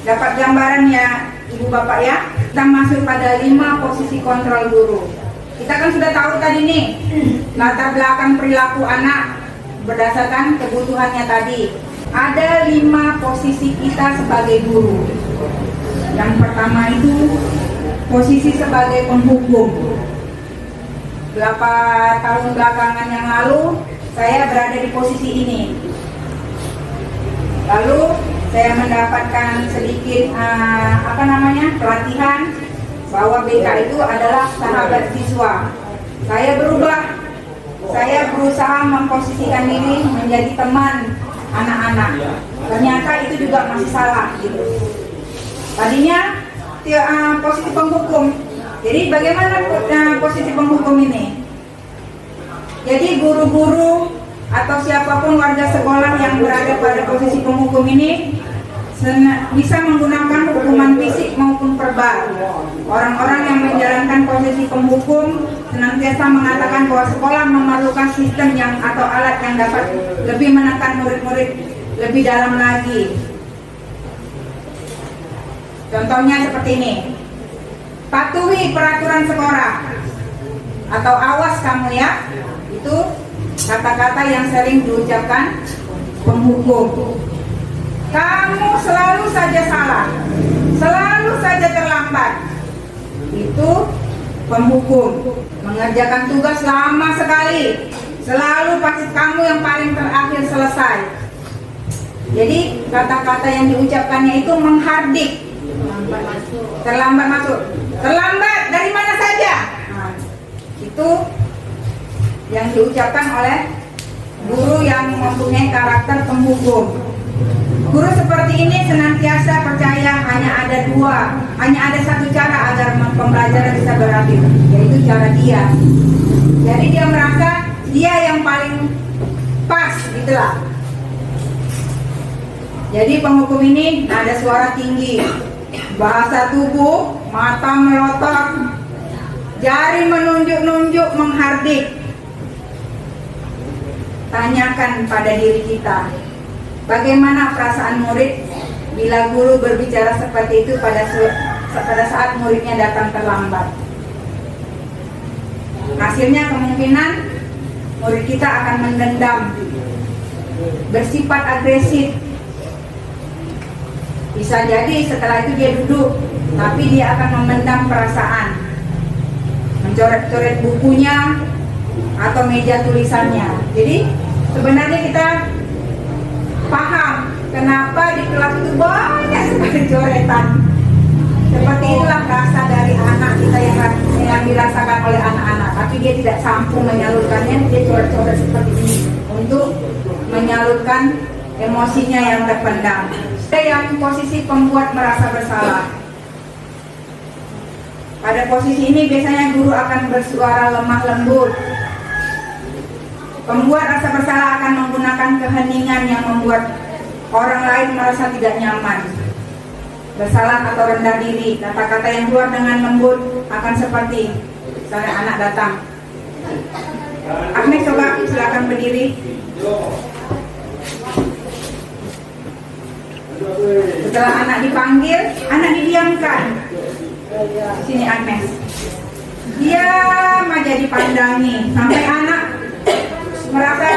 Dapat gambaran ya Ibu Bapak ya? Kita masuk pada 5 posisi kontrol guru. Kita kan sudah tahu tadi nih latar belakang perilaku anak berdasarkan kebutuhannya tadi. Ada 5 posisi kita sebagai guru. Yang pertama itu posisi sebagai penghukum. Berapa tahun belakangan yang lalu saya berada di posisi ini. Lalu saya mendapatkan sedikit pelatihan bahwa BK itu adalah sahabat siswa. Saya berubah, saya berusaha memposisikan diri menjadi teman anak-anak. Ternyata itu juga masih salah gitu. Tadinya posisi penghukum. Jadi bagaimana posisi penghukum ini? Jadi guru-guru atau siapapun warga sekolah yang berada pada posisi penghukum ini bisa menggunakan hukuman fisik maupun verbal. Orang-orang yang menjalankan posisi penghukum senantiasa mengatakan bahwa sekolah memerlukan sistem atau alat yang dapat lebih menekan murid-murid lebih dalam lagi. Contohnya seperti ini. Patuhi peraturan sekolah atau awas kamu ya. Itu kata-kata yang sering diucapkan penghukum. Kamu selalu saja salah, selalu saja terlambat. Itu penghukum. Mengerjakan tugas lama sekali, selalu pasti kamu yang paling terakhir selesai. Jadi kata-kata yang diucapkannya itu menghardik. Terlambat masuk. Terlambat dari mana saja? Nah, itu yang diucapkan oleh guru yang mempunyai karakter penghukum. Guru seperti ini senantiasa percaya hanya ada satu cara agar pembelajaran bisa berhasil, yaitu cara dia. Jadi dia merasa dia yang paling pas, gitulah. Jadi penghukum ini ada suara tinggi, bahasa tubuh, mata melotot, jari menunjuk-nunjuk, menghardik. Tanyakan pada diri kita, bagaimana perasaan murid bila guru berbicara seperti itu pada saat muridnya datang terlambat? Hasilnya kemungkinan murid kita akan mendendam, bersifat agresif. Bisa jadi setelah itu dia duduk, tapi dia akan memendam perasaan, mencoret-coret bukunya atau meja tulisannya. Jadi sebenarnya kita paham kenapa di kelas itu banyak sekali coretan. Seperti itulah rasa dari anak kita yang dirasakan oleh anak-anak. Tapi dia tidak mampu menyalurkannya, dia coret-coret seperti ini untuk menyalurkan emosinya yang terpendam. Ada yang posisi pembuat merasa bersalah. Pada posisi ini biasanya guru akan bersuara lemah lembut. Pembuat rasa bersalah akan menggunakan keheningan yang membuat orang lain merasa tidak nyaman. Bersalah atau rendah diri, kata-kata yang keluar dengan lembut akan seperti misalnya anak datang. Agnes, coba silakan berdiri. Setelah anak dipanggil, anak didiamkan. Sini Agnes. Diam aja dipandangi sampai anak merasa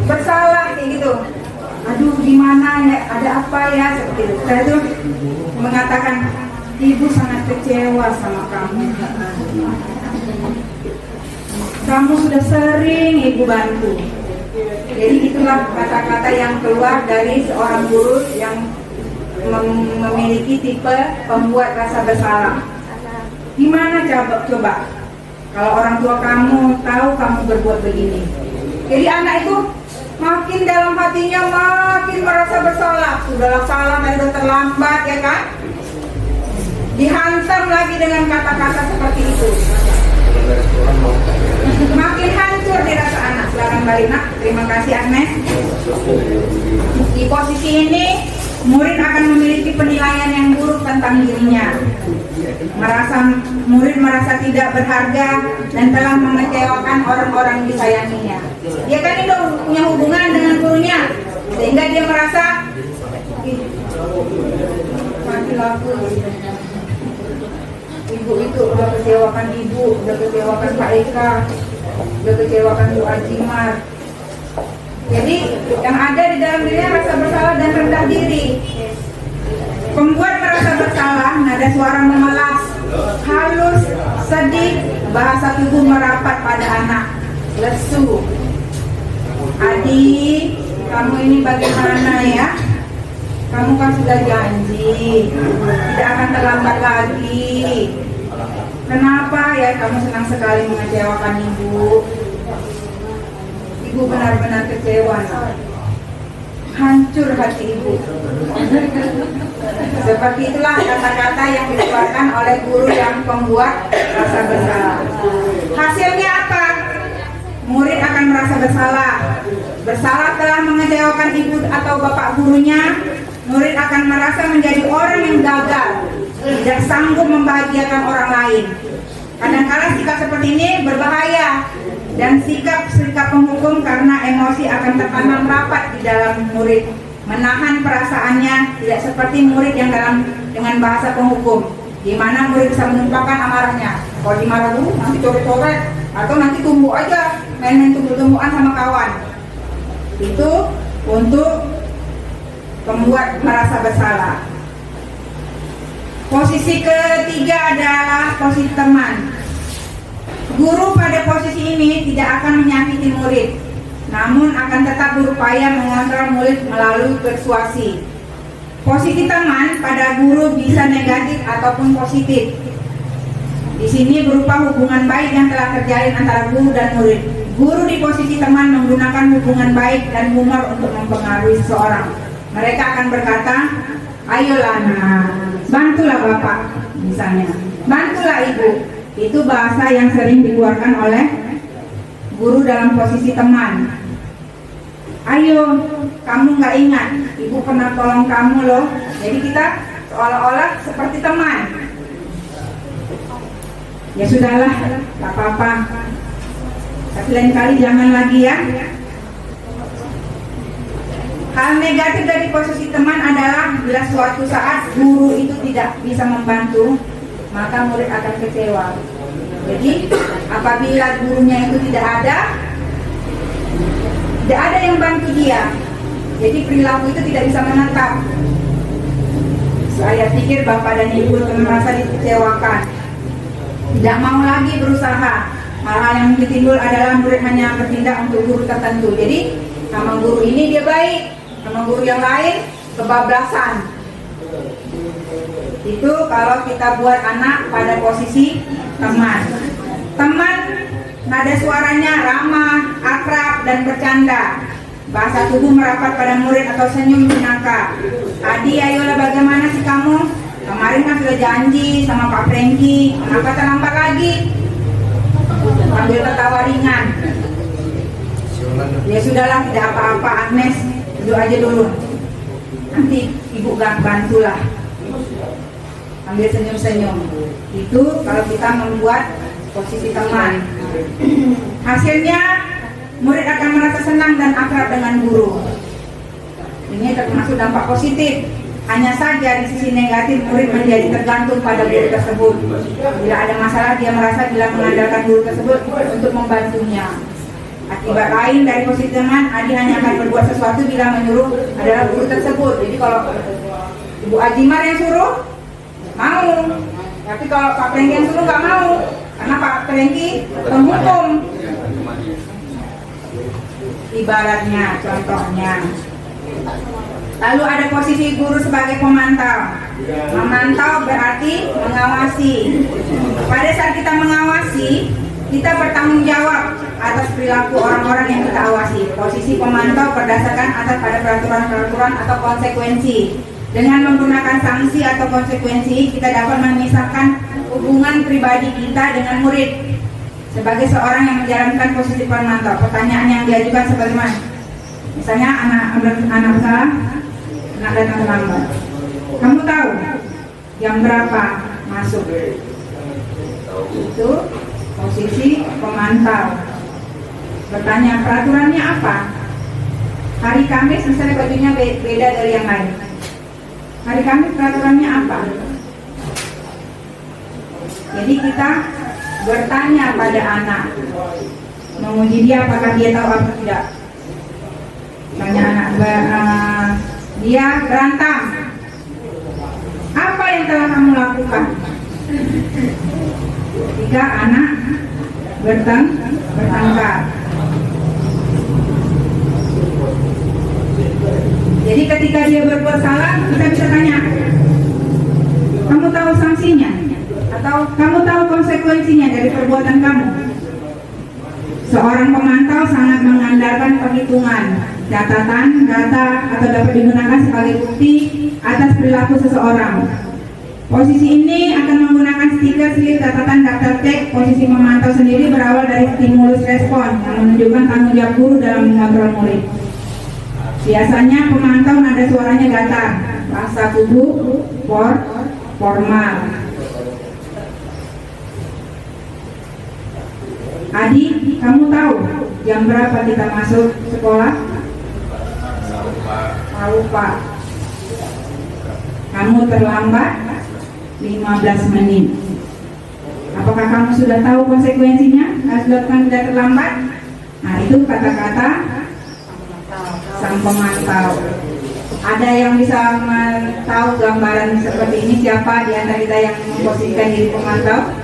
bersalah kayak gitu. Aduh, gimana ya? Ada apa ya? Seperti itu. Saya itu mengatakan, ibu sangat kecewa sama kamu. kamu sudah sering ibu bantu. Jadi itulah kata-kata yang keluar dari seorang guru yang memiliki tipe pembuat rasa bersalah. Gimana coba kalau orang tua kamu tahu kamu berbuat begini? Jadi anak itu makin dalam hatinya makin merasa bersalah. Sudahlah salah, sudah terlambat, ya kan? Dihantam lagi dengan kata-kata seperti itu. Makin hancur dirasa anak. Silakan balik nak. Terima kasih Agnes. Di posisi ini murid akan memiliki penilaian yang buruk tentang dirinya. Murid merasa tidak berharga dan telah mengecewakan orang-orang yang disayanginya. Dia kan itu punya hubungan dengan gurunya, sehingga dia merasa ibu itu udah kecewakan ibu, udah kecewakan Pak Eka, udah kecewakan Bu Ajimar. Jadi yang ada di dalam dirinya rasa bersalah dan rendah diri. Pembuat merasa bersalah, nada suara memelas, halus, sedih, bahasa tubuh merapat pada anak, lesu. Adik, kamu ini bagaimana ya? Kamu kan sudah janji tidak akan terlambat lagi. Kenapa ya kamu senang sekali mengecewakan ibu? Ibu benar-benar kecewa. Hancur hati ibu. Seperti itulah kata-kata yang dikeluarkan oleh guru yang membuat rasa bersalah. Hasilnya apa? Murid akan merasa bersalah. Bersalah telah mengecewakan ibu atau bapak gurunya. Murid akan merasa menjadi orang yang gagal, tidak sanggup membahagiakan orang lain. Kadang-kala sikap seperti ini berbahaya, dan sikap penghukum karena emosi akan tertanam rapat di dalam murid. Menahan perasaannya tidak seperti murid yang dengan bahasa penghukum, di mana murid bisa menumpahkan amarahnya. Kalau dimarah dulu, nanti coret-coret, atau nanti tumbuh aja, main-main tumbuh-tumbuhan sama kawan. Itu untuk pembuat merasa bersalah. Posisi ketiga adalah posisi teman. Guru pada posisi ini tidak akan menyakiti murid, namun akan tetap berupaya mengontrol murid melalui persuasi. Posisi teman pada guru bisa negatif ataupun positif. Di sini berupa hubungan baik yang telah terjalin antara guru dan murid. Guru di posisi teman menggunakan hubungan baik dan humor untuk mempengaruhi seseorang. Mereka akan berkata, ayolah nak, bantulah bapak, misalnya, bantulah ibu. Itu bahasa yang sering dikeluarkan oleh guru dalam posisi teman. Ayo, kamu nggak ingat, ibu pernah tolong kamu loh. Jadi kita seolah-olah seperti teman. Ya sudahlah, tak apa-apa. Tapi lain kali jangan lagi ya. Hal negatif dari posisi teman adalah bila suatu saat guru itu tidak bisa membantu, maka murid akan kecewa. Jadi apabila gurunya itu tidak ada yang bantu dia, jadi perilaku itu tidak bisa menetap. Saya pikir bapak dan ibu merasa dikecewakan, tidak mau lagi berusaha. Hal-hal yang timbul adalah murid hanya bertindak untuk guru tertentu. Jadi sama guru ini dia baik, sama guru yang lain kebablasan. Itu kalau kita buat anak pada posisi teman. Teman nada suaranya ramah, akrab, dan bercanda. Bahasa tubuh merapat pada murid atau senyum menyenangkan. Adi, ayolah bagaimana sih kamu? Kemarin kan sudah janji sama Pak Franky, kenapa terlambat lagi? Ambil ketawa ringan. Ya sudahlah, tidak apa-apa Agnes, duduk aja dulu. Nanti ibu bantulah. Ambil senyum-senyum. Itu kalau kita membuat posisi teman. Hasilnya murid akan merasa senang dan akrab dengan guru. Ini termasuk dampak positif. Hanya saja di sisi negatif murid menjadi tergantung pada guru tersebut. Bila ada masalah dia merasa bila mengandalkan guru tersebut untuk membantunya. Akibat lain dari posisi teman, Adi hanya akan berbuat sesuatu bila menyuruh adalah guru tersebut. Jadi kalau Ibu Ajimar yang suruh, mau. Tapi kalau Pak Franky yang suruh nggak mau, karena Pak Franky penghukum. ibaratnya, contohnya. Lalu ada posisi guru sebagai pemantau. Memantau berarti mengawasi. Pada saat kita mengawasi, kita bertanggung jawab atas perilaku orang-orang yang kita awasi. Posisi pemantau berdasarkan atas pada peraturan-peraturan atau konsekuensi. Dengan menggunakan sanksi atau konsekuensi, kita dapat memisahkan hubungan pribadi kita dengan murid. Sebagai seorang yang menjalankan posisi pemantau, pertanyaan yang diajukan sebagaimana? Misalnya anak datang terlambat. Kamu tahu jam berapa masuk? Itu posisi pemantau. Bertanya peraturannya apa? Hari Kamis misalnya bajunya beda dari yang lain. Hari Kamis peraturannya apa? Jadi kita bertanya pada anak, menguji dia apakah dia tahu atau tidak. Tanya anak, dia berantem. Apa yang telah kamu lakukan? Jika anak bertengkar. Jadi ketika dia berbuat salah, kita bisa tanya, kamu tahu sanksinya? Atau kamu tahu konsekuensinya dari perbuatan kamu? Seorang pemantau sangat mengandalkan perhitungan, catatan, data, atau dapat digunakan sebagai bukti atas perilaku seseorang. Posisi ini akan menggunakan stiker, slip, catatan, daftar teks. Posisi memantau sendiri berawal dari stimulus respon yang menunjukkan tanggung jawab guru dalam mengontrol murid. Biasanya pemantau nada suaranya datar, bahasa tubuh formal. Adi, kamu tahu jam berapa kita masuk sekolah? Tahu Pak. Kamu terlambat 15 menit. Apakah kamu sudah tahu konsekuensinya? Sudah terlambat? Nah, itu kata-kata sang pemantau. Ada yang bisa tahu gambaran seperti ini? Siapa di antara kita yang memposisikan diri pemantau?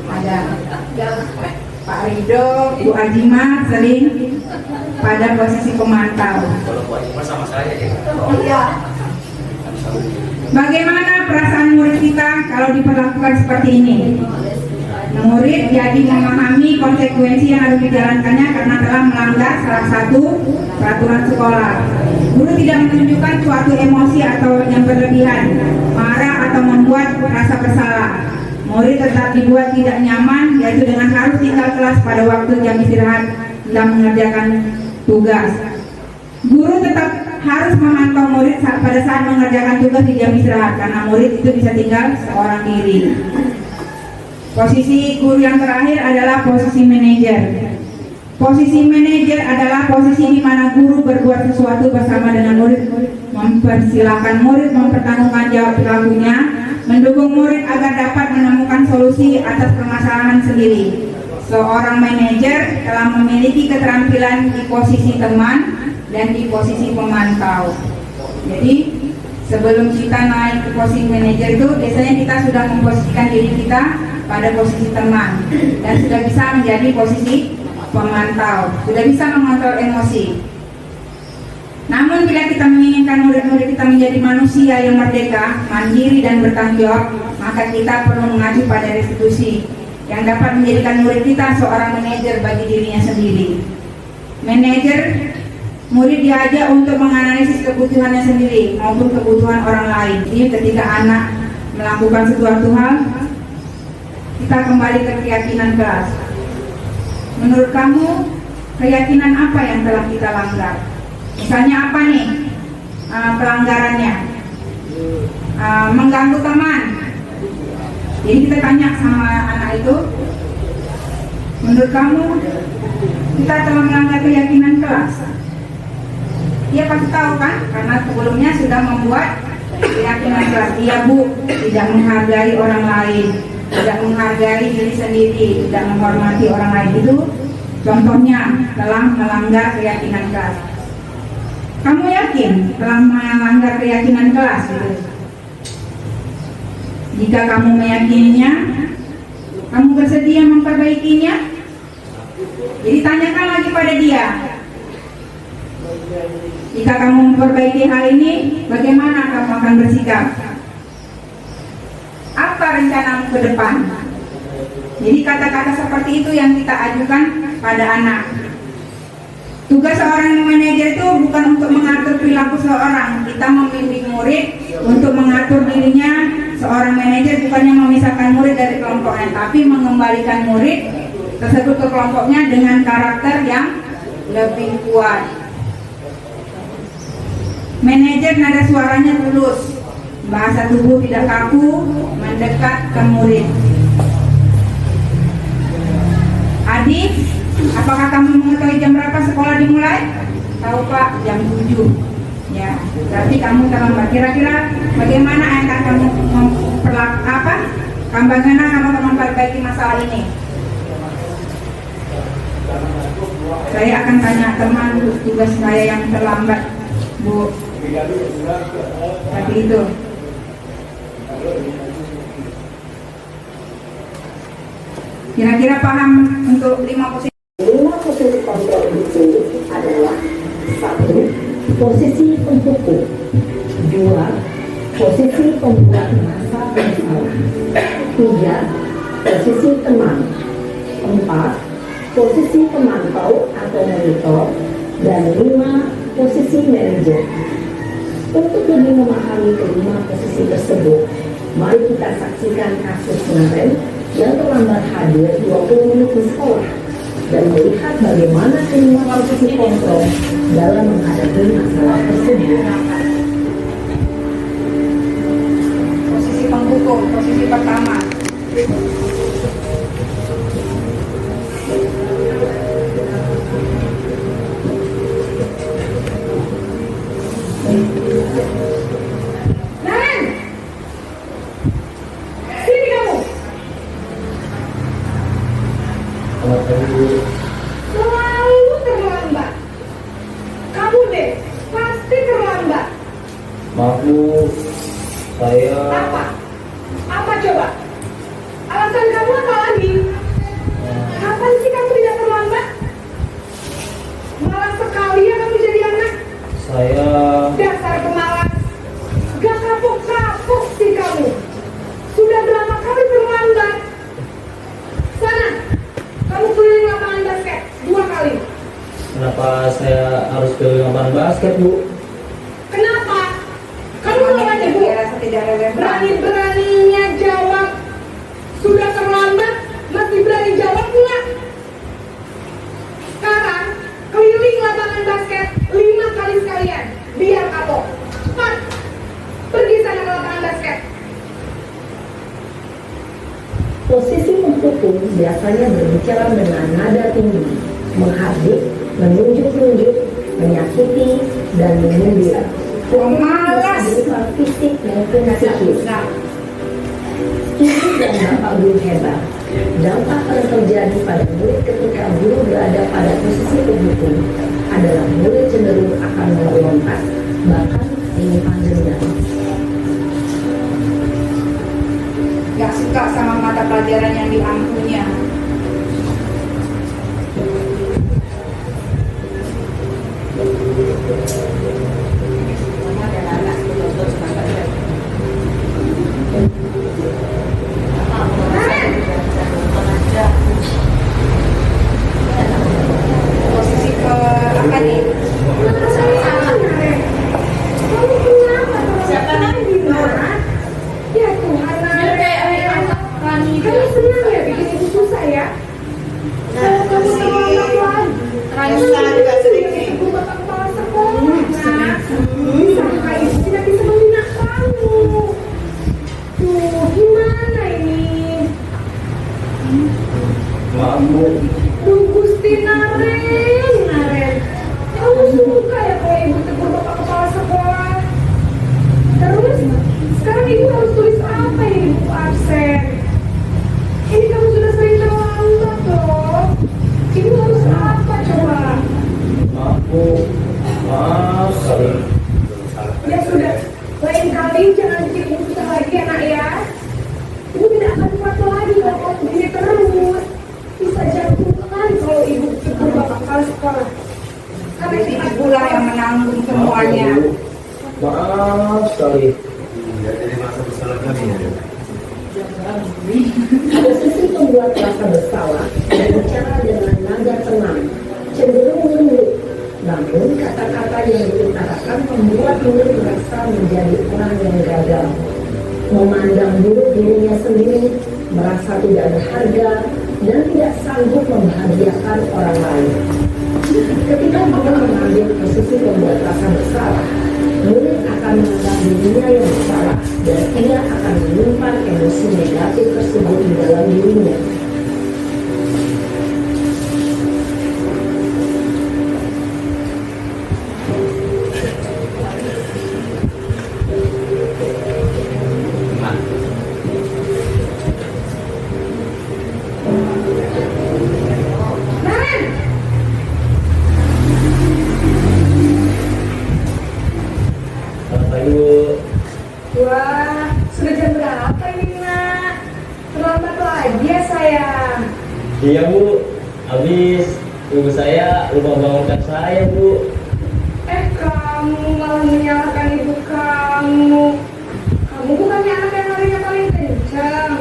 Ada Pak Rido, Bu Ajima sering pada posisi pemantau. Kalau Bu Ajima sama saya ya. Iya. Bagaimana perasaan murid kita kalau diperlakukan seperti ini? Murid jadi memahami konsekuensi yang harus dijalankannya karena telah melanggar salah satu peraturan sekolah. Guru tidak menunjukkan suatu emosi atau yang berlebihan, marah atau membuat rasa bersalah. Murid tetap dibuat tidak nyaman, yaitu dengan harus tinggal kelas pada waktu jam istirahat dan mengerjakan tugas. Guru tetap harus memantau murid pada saat mengerjakan tugas di jam istirahat, karena murid itu bisa tinggal seorang diri. Posisi guru yang terakhir adalah posisi manajer. Posisi manajer adalah posisi di mana guru berbuat sesuatu bersama dengan murid, mempersilahkan murid mempertanggungjawabkan jawab perilakunya, mendukung murid agar dapat menemukan solusi atas permasalahan sendiri. Seorang manajer telah memiliki keterampilan di posisi teman dan di posisi pemantau. Jadi sebelum kita naik ke posisi manajer itu biasanya kita sudah memposisikan diri kita pada posisi teman dan sudah bisa menjadi posisi pemantau, sudah bisa mengontrol emosi. Namun bila kita menginginkan murid-murid kita menjadi manusia yang merdeka, mandiri dan bertanggung jawab, maka kita perlu mengacu pada restitusi yang dapat menjadikan murid kita seorang manajer bagi dirinya sendiri. Manajer, murid diajak untuk menganalisis kebutuhannya sendiri maupun kebutuhan orang lain. Jadi ketika anak melakukan sesuatu hal, kita kembali ke keyakinan kelas. Menurut kamu, keyakinan apa yang telah kita langgar? Misalnya apa nih pelanggarannya? Mengganggu teman. Jadi kita tanya sama anak itu, menurut kamu kita telah melanggar keyakinan kelas? Dia pasti tahu kan? Karena sebelumnya sudah membuat keyakinan kelas. Iya Bu, tidak menghargai orang lain, tidak menghargai diri sendiri, tidak menghormati orang lain. Itu contohnya telah melanggar keyakinan kelas. Kamu yakin telah melanggar keyakinan kelas? Gitu. Jika kamu meyakininya, kamu bersedia memperbaikinya? Jadi tanyakan lagi pada dia, Jika kamu memperbaiki hal ini, bagaimana kamu akan bersikap? Apa rencanamu ke depan? Jadi kata-kata seperti itu yang kita ajukan pada anak. Tugas seorang manajer itu bukan untuk mengatur perilaku seorang. Kita membimbing murid untuk mengatur dirinya. Seorang manajer bukannya memisahkan murid dari kelompoknya, tapi mengembalikan murid tersebut ke kelompoknya dengan karakter yang lebih kuat. Manajer nada suaranya tulus, bahasa tubuh tidak kaku, mendekat ke murid. Adik, apakah kamu mengetahui jam berapa sekolah dimulai? Tahu Pak, jam 7. Ya, berarti kamu terlambat. Kira-kira bagaimana akan kamu bagaimana kamu akan memperbaiki masalah ini? Saya akan tanya teman tugas saya yang terlambat, Bu. Seperti itu. Kira-kira paham untuk 5 posisi? 5 posisi kontrol itu adalah 1. Posisi penghukum, 2. Posisi pembuat masa bersalah, 3. Posisi teman, 4. Posisi pemantau atau monitor, dan 5. Posisi manajer. Untuk lebih memahami kelima posisi tersebut, mari kita saksikan kasus Naren yang terlambat hadir 20 menit di sekolah dan melihat bagaimana kelima posisi kontrol dalam menghadapi masalah tersebut. Posisi penghukum, posisi pertama. Naren, sini kamu. Selalu terlambat. Kamu deh, pasti terlambat. Maaf Bu, saya Apa? Apa coba? Alasan kamu apa lagi? Kapan sih kamu tidak terlambat? Malas sekali ya kamu jadi anak. saya Dasar pemalas. Gak kapok-kapok sih kamu. Sudah berapa kali terlambat? Sana, kamu keliling lapangan basket 2 kali. kenapa saya harus ke lapangan basket Bu? Kenapa? Kamu namanya Bu, Saya rasa tidak relevan. berani-beraninya jawab. Sudah terlambat, masih berani jawab nggak? Sekarang, keliling lapangan basket 5 kali sekalian. Biar kapok. Cepat, pergi sana ke lapangan basket. Posisi penghukum biasanya berbicara dengan nada tinggi, menghardik, menunjuk-nunjuk, menyakiti, dan menyindir. Pemalas. Berupa fisik maupun psikis. Ibu dan bapak guru hebat. Dampak yang terjadi pada murid ketika guru berada pada posisi penghukum adalah murid cenderung akan memberontak, bahkan menyimpan dendam. Gak suka sama mata pelajaran yang diampunya. Posisi ke apa nih? Kamu kenapa? Siapa lagi marah? Ya Tuhan, kamu senang ya bikin ibu susah ya? Kalau kamu terlambat lagi, ibu bakal kepala sekolah. Sangka ibu tidak bisa membina kamu. Tuh, gimana ini? Maaf Bu, Duh, Gusti Naren. Karena ibu lah yang menanggung semuanya. Maaf sekali. Posisi pembuat rasa bersalah berbicara dengan nada tenang, cenderung lembut. Namun kata-kata yang diutarakan membuat murid merasa menjadi orang yang gagal, memandang buruk dirinya sendiri, merasa tidak berharga, dan tidak sanggup membahagiakan orang lain. Ketika dia mengambil posisi pembuat rasa bersalah, murid akan menganggap dirinya yang bersalah dan ia akan menyimpan emosi negatif tersebut di dalam dirinya. Selamat pagi Bu. Wah, sudah jam berapa ini nak? Terlambat lagi ya sayang. Iya Bu, habis ibu saya lupa bangunkan saya Bu. Kamu malah menyalahkan ibu kamu. Kamu bukannya anak yang larinya paling kencang.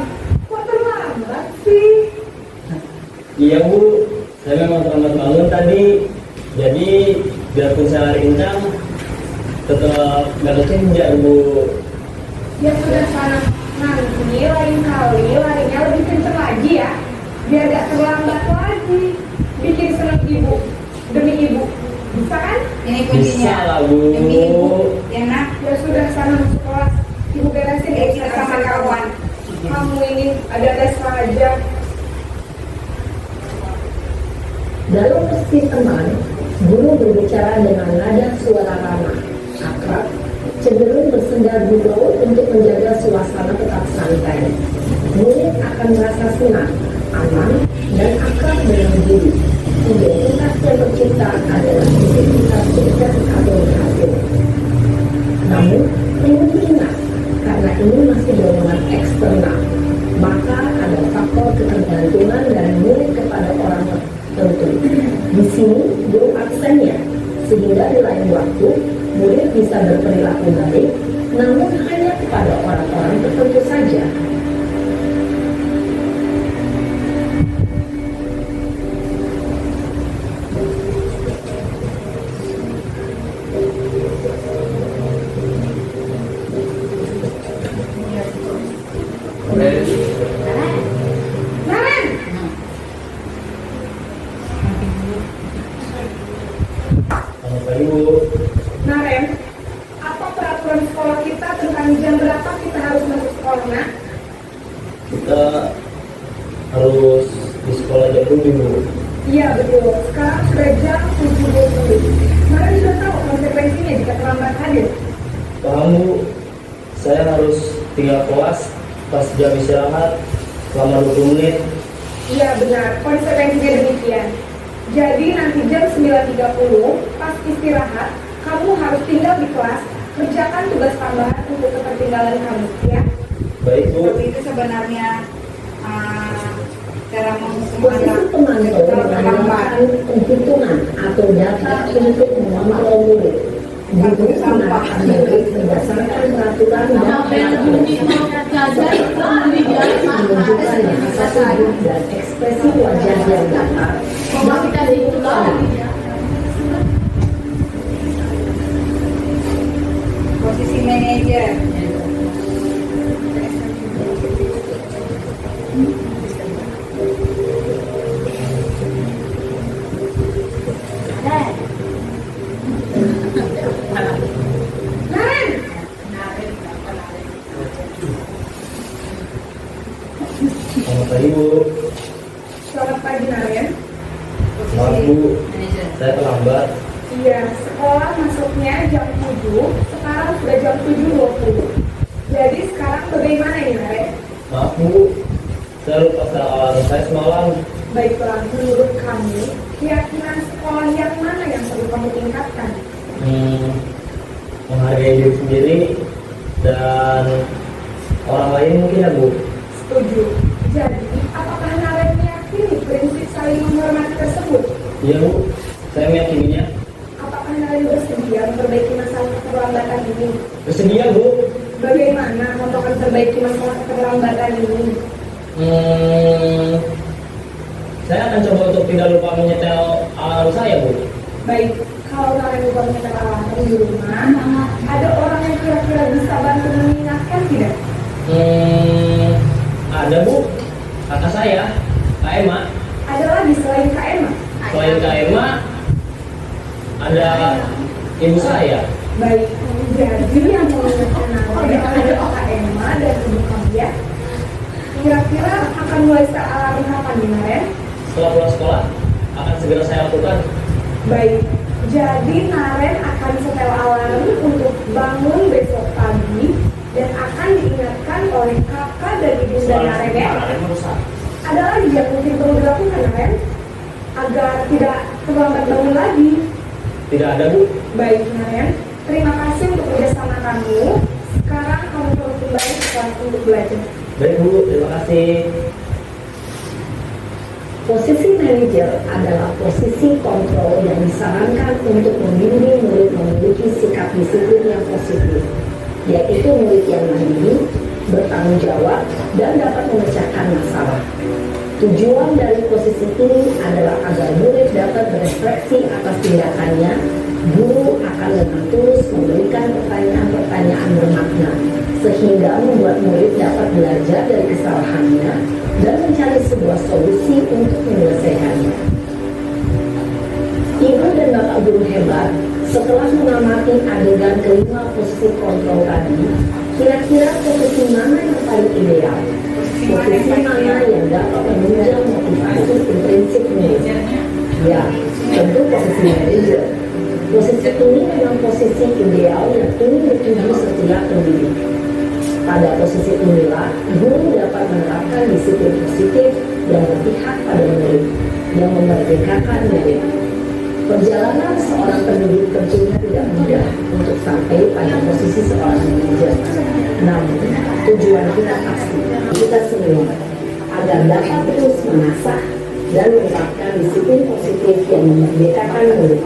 Kok terlambat sih? Iya Bu, saya memang terlambat bangun tadi. Jadi biarpun saya lari kencang, tetap nggak kesenja Bu. Ya sudah sana. Nanti lain kali larinya lebih kencang lagi ya. Biar gak terlambat lagi. Bikin senang ibu. Demi ibu. Bisa kan? Ini Bisa kuncinya. lah Bu. Demi ibu, ya nak. Ya sudah sana masuk kelas. Ibu beresin ya Kita sama kawan. Kamu ini ada tes saja. Dalam meski teman, guru berbicara dengan nada suara ramah, akrab, cenderung bersenda gurau untuk menjaga suasana tetap santai. Murid akan merasa senang, aman, dan akrab dengan guru. Identitas yang tercipta adalah identitas sukses atau berhasil. Namun, perlu diingat, karena ini masih dorongan eksternal, maka ada faktor ketergantungan dari murid kepada orang tertentu. Di sini guru absennya, sehingga di lain waktu murid bisa berperilaku baik, namun hanya kepada orang-orang tertentu saja. Naren! Selamat pagi Bu. Naren, apa peraturan sekolah kita tentang jam berapa kita harus masuk sekolah, nak? Kita harus di sekolah jam 7 Bu. Iya betul, sekarang sudah jam 7.20. Naren sudah tahu konsekuensinya jika terlambat hadir. Paham Bu, saya harus tinggal kelas pas jam istirahat selama 20 menit. Iya benar, konsekuensinya demikian. Jadi nanti jam 9.30 pas istirahat, kamu harus tinggal di kelas, kerjakan tugas tambahan untuk ketertinggalan kamu, ya. Baik Bu. Seperti itu sebenarnya cara Posisi memandang pemantau mengandalkan penghitungan atau data untuk memantau murid. Guru menarikkan murid berdasarkan peraturan dan menunjukkan bahasa tubuh dan ekspresi wajah yang datar. posisi manajer. Naren! Selamat pagi Bu. Selamat pagi Naren. Maaf Bu, saya terlambat. Iya, sekolah masuknya jam 7, sekarang sudah jam 7.20. Jadi sekarang bagaimana ini Naren? Maaf Bu, saya lupa alarm saya semalam. Baiklah, menurut kamu, keyakinan sekolah yang mana yang perlu kamu tingkatkan? Menghargai diri sendiri dan orang lain mungkin ya Bu. Setuju. Jadi, apakah Naren meyakini prinsip saling menghormati tersebut? Iya Bu, saya meyakininya. Bersedia, Bu? Bagaimana untuk memperbaiki masalah keterlambatan ini? Saya akan coba untuk tidak lupa menyetel alarm saya, Bu. Baik, kalau kalian lupa menyetel alarm di rumah, ada orang yang kira-kira bisa bantu mengingatkan tidak? Ada, Bu. Kakak saya, Kak Emma. Ada lagi selain Kak Emma? Selain Kak Emma, ada ibu saya. Baik, jadi yang mengingatkan ada Kak Emma dan ibu kamu ya. Kira-kira akan mulai start alarm kapan nih, Naren? Setelah pulang sekolah, akan segera saya lakukan. Baik, jadi Naren akan setel alarm untuk bangun besok pagi dan akan diingatkan oleh kakak dan ibu dan Naren ya. Ada lagi yang mungkin perlu dilakukan, Naren, agar tidak terlambat bangun lagi. Tidak ada, Bu. Baik, Naren, terima kasih untuk kerjasama kamu. Sekarang kamu perlu kembali ke kelas untuk belajar. Baik, Bu. Terima kasih. Posisi manajer adalah posisi kontrol yang disarankan untuk membimbing murid memiliki sikap disiplin yang positif, yaitu murid yang mandiri, bertanggung jawab, dan dapat memecahkan masalah. Tujuan dari posisi ini adalah agar murid dapat berefleksi atas tindakannya. Guru akan dengan tulus memberikan pertanyaan-pertanyaan bermakna, sehingga membuat murid dapat belajar dari kesalahannya dan mencari sebuah solusi untuk menyelesaikannya. Ibu dan bapak guru hebat, setelah mengamati adegan kelima posisi kontrol tadi, kira-kira posisi mana yang paling ideal? Posisi mana yang dapat menunjang motivasi intrinsik murid? Ya, tentu posisi manajer. Posisi ini memang posisi ideal yang ingin dituju setiap pendidik. Pada posisi inilah, guru dapat menerapkan disiplin positif yang berpihak pada murid, yang memerdekakan murid. Perjalanan seorang pendidik tentunya tidak mudah untuk sampai pada posisi seorang manajer. Namun, tujuan kita pasti, kita semua, agar dapat terus mengasah dan menerapkan disiplin positif yang memerdekakan murid.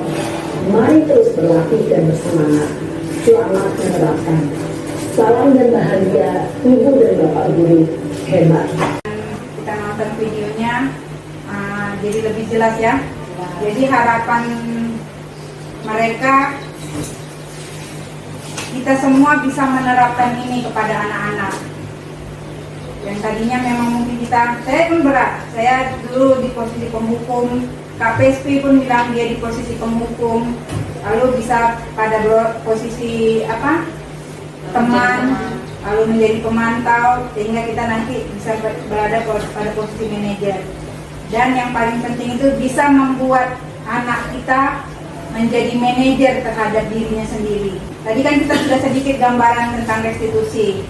Mari terus berlatih dan bersemangat. Selamat menerapkan. Salam dan bahagia Ibu dan Bapak Guru hebat. Kita nonton videonya, jadi lebih jelas ya. Jadi harapan mereka, kita semua bisa menerapkan ini kepada anak-anak. Yang tadinya memang mungkin saya pun berat. Saya dulu di posisi penghukum, KPSP pun bilang dia di posisi penghukum, lalu bisa pada posisi teman, lalu menjadi pemantau, sehingga kita nanti bisa berada pada posisi manajer. Dan yang paling penting itu bisa membuat anak kita menjadi manajer terhadap dirinya sendiri. Tadi kan kita sudah sedikit gambaran tentang restitusi.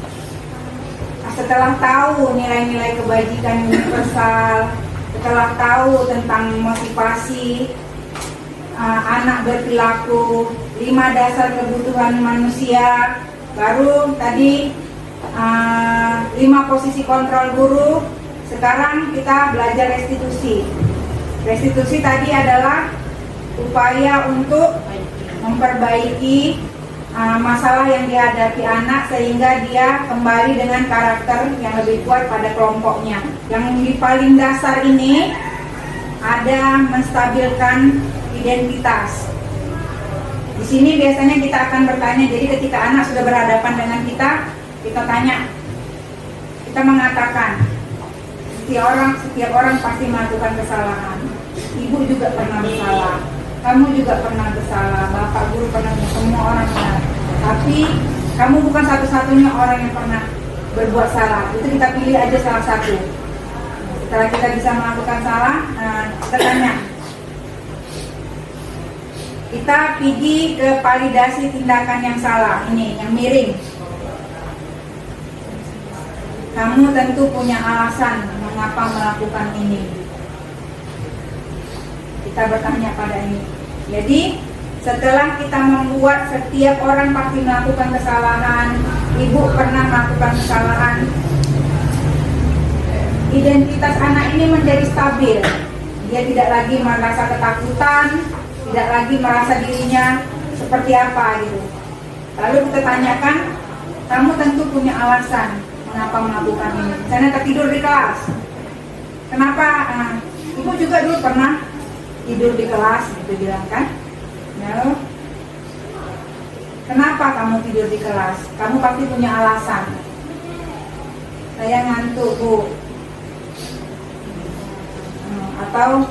Setelah tahu nilai-nilai kebajikan universal, setelah tahu tentang motivasi anak berperilaku, 5 dasar kebutuhan manusia, baru tadi 5 posisi kontrol guru. Sekarang kita belajar restitusi. Restitusi tadi adalah upaya untuk memperbaiki masalah yang dihadapi anak sehingga dia kembali dengan karakter yang lebih kuat pada kelompoknya. Yang di paling dasar ini ada menstabilkan identitas. Di sini biasanya kita akan bertanya, jadi ketika anak sudah berhadapan dengan kita tanya, kita mengatakan, setiap orang pasti melakukan kesalahan. Ibu juga pernah bersalah, kamu juga pernah bersalah, bapak guru pernah, semua orang pernah. Tapi kamu bukan satu-satunya orang yang pernah berbuat salah. Itu kita pilih aja salah satu. Setelah kita bisa melakukan salah, kita tanya. Kita pergi ke validasi tindakan yang salah, ini yang miring. Kamu tentu punya alasan mengapa melakukan ini. Kita bertanya pada ini. Jadi setelah kita membuat setiap orang pasti melakukan kesalahan, ibu pernah melakukan kesalahan, identitas anak ini menjadi stabil. Dia tidak lagi merasa ketakutan, tidak lagi merasa dirinya seperti apa gitu. Lalu kita tanyakan, kamu tentu punya alasan mengapa melakukan ini. Misalnya tertidur di kelas. Kenapa? Ibu juga dulu pernah tidur di kelas, gitu bilang kan? Lalu, kenapa kamu tidur di kelas? Kamu pasti punya alasan. Saya ngantuk, Bu. Atau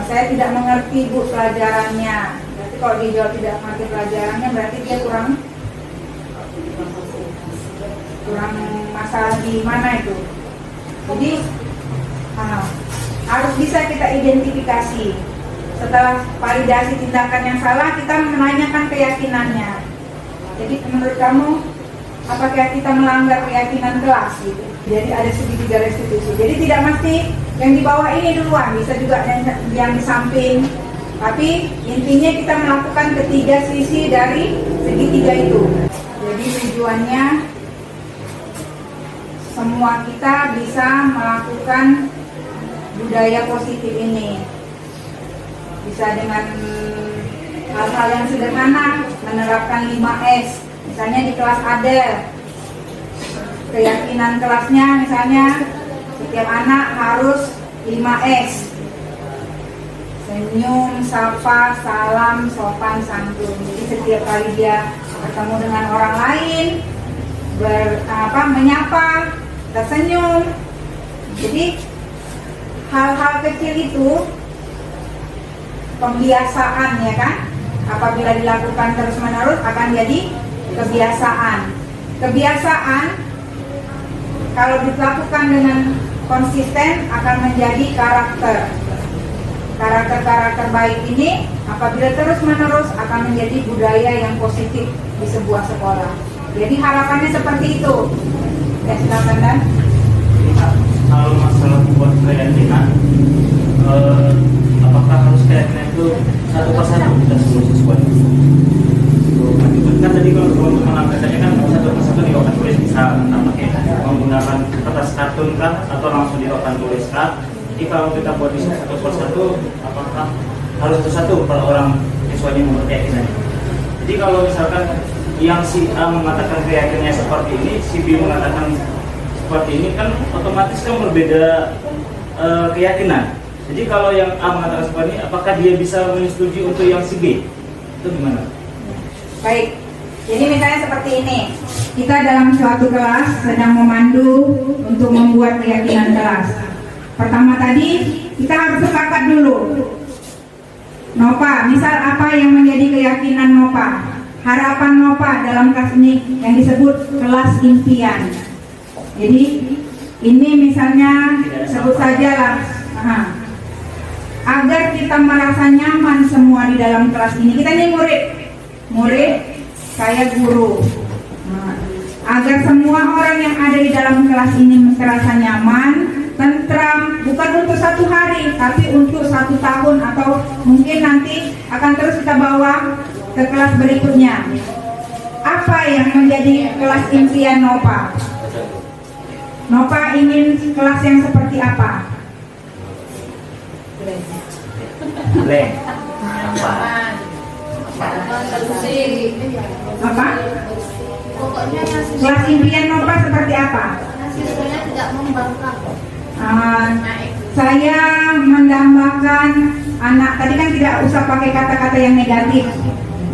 saya tidak mengerti, Bu, pelajarannya. Berarti kalau dia jawab tidak mengerti pelajarannya, berarti dia kurang masalah di mana itu. Jadi harus bisa kita identifikasi. Setelah validasi tindakan yang salah, kita menanyakan keyakinannya. Jadi menurut kamu, apakah kita melanggar keyakinan kelas gitu? Jadi ada segitiga restitusi. Jadi tidak mesti yang di bawah ini duluan, bisa juga yang di samping. Tapi intinya kita melakukan ketiga sisi dari segitiga itu. Jadi tujuannya semua kita bisa melakukan budaya positif ini. Bisa dengan hal-hal yang sederhana, menerapkan 5S. Misalnya di kelas ada keyakinan kelasnya, misalnya setiap anak harus 5S. Senyum, sapa, salam, sopan, santun. Jadi setiap kali dia bertemu dengan orang lain, menyapa, tersenyum. Jadi hal-hal kecil itu pembiasaan, ya kan? Apabila dilakukan terus-menerus akan jadi kebiasaan. Kebiasaan kalau dilakukan dengan konsisten akan menjadi karakter. Karakter-karakter baik ini apabila terus-menerus akan menjadi budaya yang positif di sebuah sekolah. Jadi harapannya seperti itu. Ya, silakan Dan. Kalau masalah buat keyakinan, apakah harus keyakinan itu satu persatu kita semua siswa? Kan tadi kalau teman-teman angkatannya kan satu persatu di papan tulis bisa pakai menggunakan kertas kartun kan, atau langsung di papan tulis kan. Jadi kalau kita buat bisa satu persatu, apakah harus satu per orang siswanya membuat keyakinan? Jadi kalau misalkan yang si A mengatakan keyakinannya seperti ini, si B mengatakan seperti ini, kan otomatis kan berbeda keyakinan. Jadi kalau yang A mengatakan seperti ini, apakah dia bisa menyetujui untuk yang si B? Itu gimana? Baik, jadi misalnya seperti ini, kita dalam suatu kelas sedang memandu untuk membuat keyakinan kelas. Pertama tadi kita harus sepakat dulu. Nopa, misal apa yang menjadi keyakinan Nopa? Harapan Nopa dalam kelas ini yang disebut kelas impian. Jadi ini misalnya sebut sajalah agar kita merasa nyaman semua di dalam kelas ini. Kita ini murid, saya guru. Agar semua orang yang ada di dalam kelas ini merasa nyaman, tentram, bukan untuk satu hari, tapi untuk 1 tahun atau mungkin nanti akan terus kita bawa ke kelas berikutnya. Apa yang menjadi kelas impian Nopa? Nopa ingin kelas yang seperti apa? Apa? Pokoknya yang Kelas impian Nopa seperti apa? siswanya tidak membangkang. Saya mendambakan anak, tadi kan tidak usah pakai kata-kata yang negatif.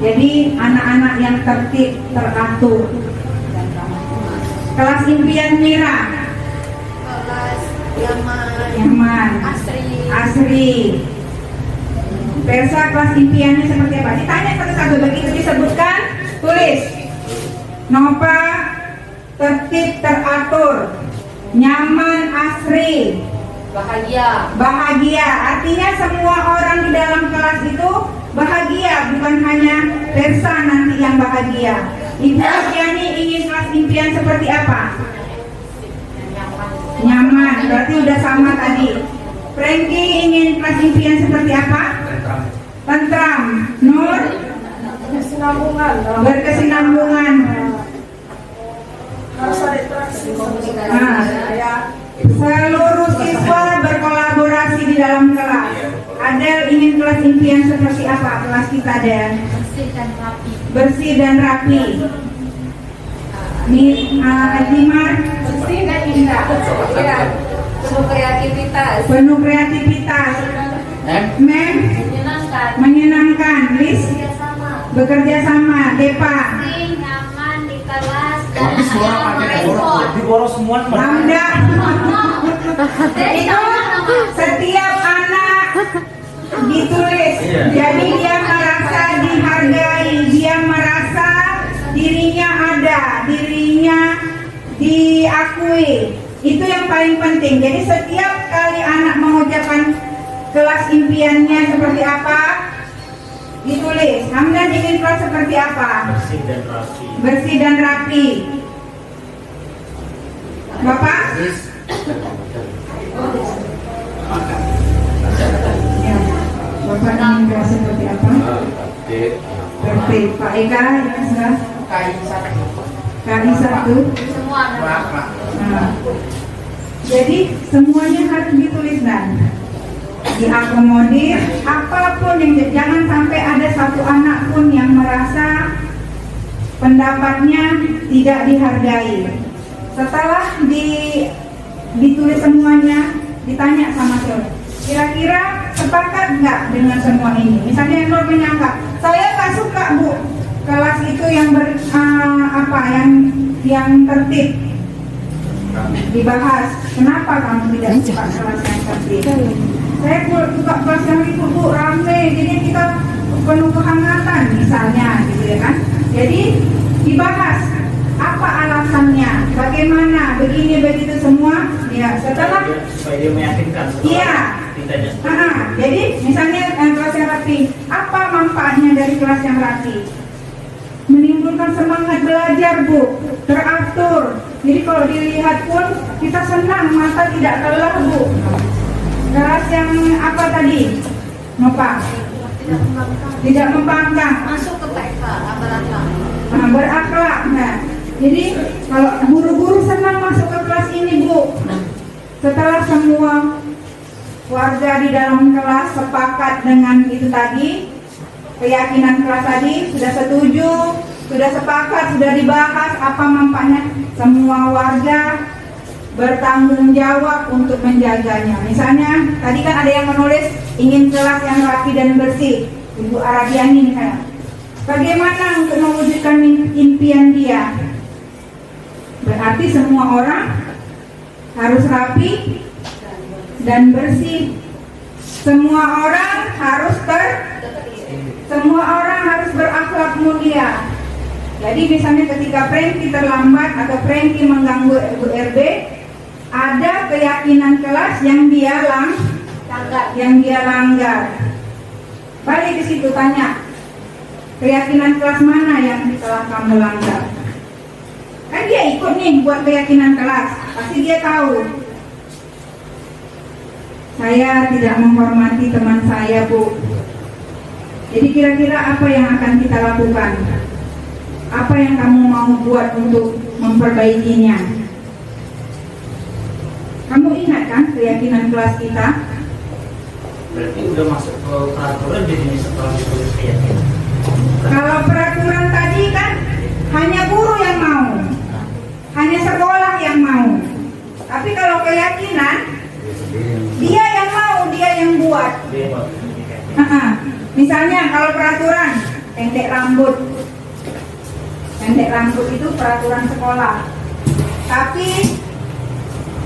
Jadi anak-anak yang tertib, teratur. Kelas impian Mira. Kelas Yaman. Asri. Persa kelas impiannya seperti apa? Ditanya satu-satu, begitu disebutkan, tulis. Nopa tertib, teratur, nyaman, asri, bahagia. Artinya semua orang di dalam kelas itu bahagia, bukan hanya Persa nanti yang bahagia. Ibu Asyani ingin kelas impian seperti apa? Nyaman, berarti udah sama tadi. Franky ingin kelas impian seperti apa? Tentram. Nur? Berkesinambungan. Harus ada interaksi. Seluruh siswa berkolaborasi di dalam kelas. Adel ingin kelas impian seperti apa kelas kita, Adel? Bersih dan rapi. Bersih dan rapi. Timar? Bersih dan indah. Iya. Penuh kreativitas. Penuh kreativitas. Mem? Menyenangkan. Lis? Bekerja sama. Depa? Nyaman di kelas Tapi suara pakai diborong semua. Anda? Itu setiap anak ditulis. Iya. Jadi dia merasa dihargai, dia merasa dirinya ada, dirinya diakui. Itu yang paling penting. Jadi setiap kali anak mengucapkan kelas impiannya seperti apa, ditulis. Hamdan ingin kelas seperti apa? Bersih dan rapi. Bersih dan rapi. Bapak? Ya. Bapak ingin kelas seperti apa? Berarti Pak Eka yang sudah KI 1. Semua Nah, jadi semuanya harus ditulis dan diakomodir. Apapun yang jangan sampai ada satu anak pun yang merasa pendapatnya tidak dihargai. Setelah ditulis semuanya, ditanya sama Nur, kira-kira sepakat nggak dengan semua ini? Misalnya Nur menyangka, saya nggak suka Bu kelas itu yang yang tertib. Dibahas, kenapa kamu tidak suka kelas yang tertib? Saya suka kelas yang itu Bu, rame, jadi kita penuh kehangatan misalnya, gitu ya kan? Jadi dibahas apa alasannya, bagaimana, begini begitu semua. Ya setelah supaya dia meyakinkan. Iya. Jadi misalnya kelas yang rapi, apa manfaatnya dari kelas yang rapi? Menimbulkan semangat belajar Bu, teratur. Jadi kalau dilihat pun kita senang, mata tidak lelah Bu. Kelas yang apa tadi? Nopang. Tidak membangkang. masuk ke TK berakhlak. Berakhlak. Nah, jadi kalau guru-guru senang masuk ke kelas ini Bu. Setelah semua warga di dalam kelas sepakat dengan itu tadi, keyakinan kelas tadi, sudah setuju, sudah sepakat, sudah dibahas apa manfaatnya, semua warga bertanggung jawab untuk menjaganya. Misalnya tadi kan ada yang menulis ingin kelas yang rapi dan bersih, Ibu Arabiani misalnya. Bagaimana untuk mewujudkan impian dia? Berarti semua orang harus rapi dan bersih. Semua orang harus berakhlak mulia. Jadi misalnya ketika Frankie terlambat atau Frankie mengganggu Bu RB, ada keyakinan kelas yang dia langgar. Balik ke situ tanya, keyakinan kelas mana yang telah kamu langgar? Kan dia ikut nih buat keyakinan kelas, pasti dia tahu. Saya tidak menghormati teman saya Bu. Jadi kira-kira apa yang akan kita lakukan? Apa yang kamu mau buat untuk memperbaikinya? Kamu ingat kan keyakinan kelas kita? Berarti udah masuk ke peraturan jadi setelah ditulis keyakinan. Kalau peraturan tadi kan hanya guru yang mau, hanya sekolah yang mau. Tapi kalau keyakinan, dia yang mau, dia yang buat. Misalnya kalau peraturan pendek rambut itu peraturan sekolah. Tapi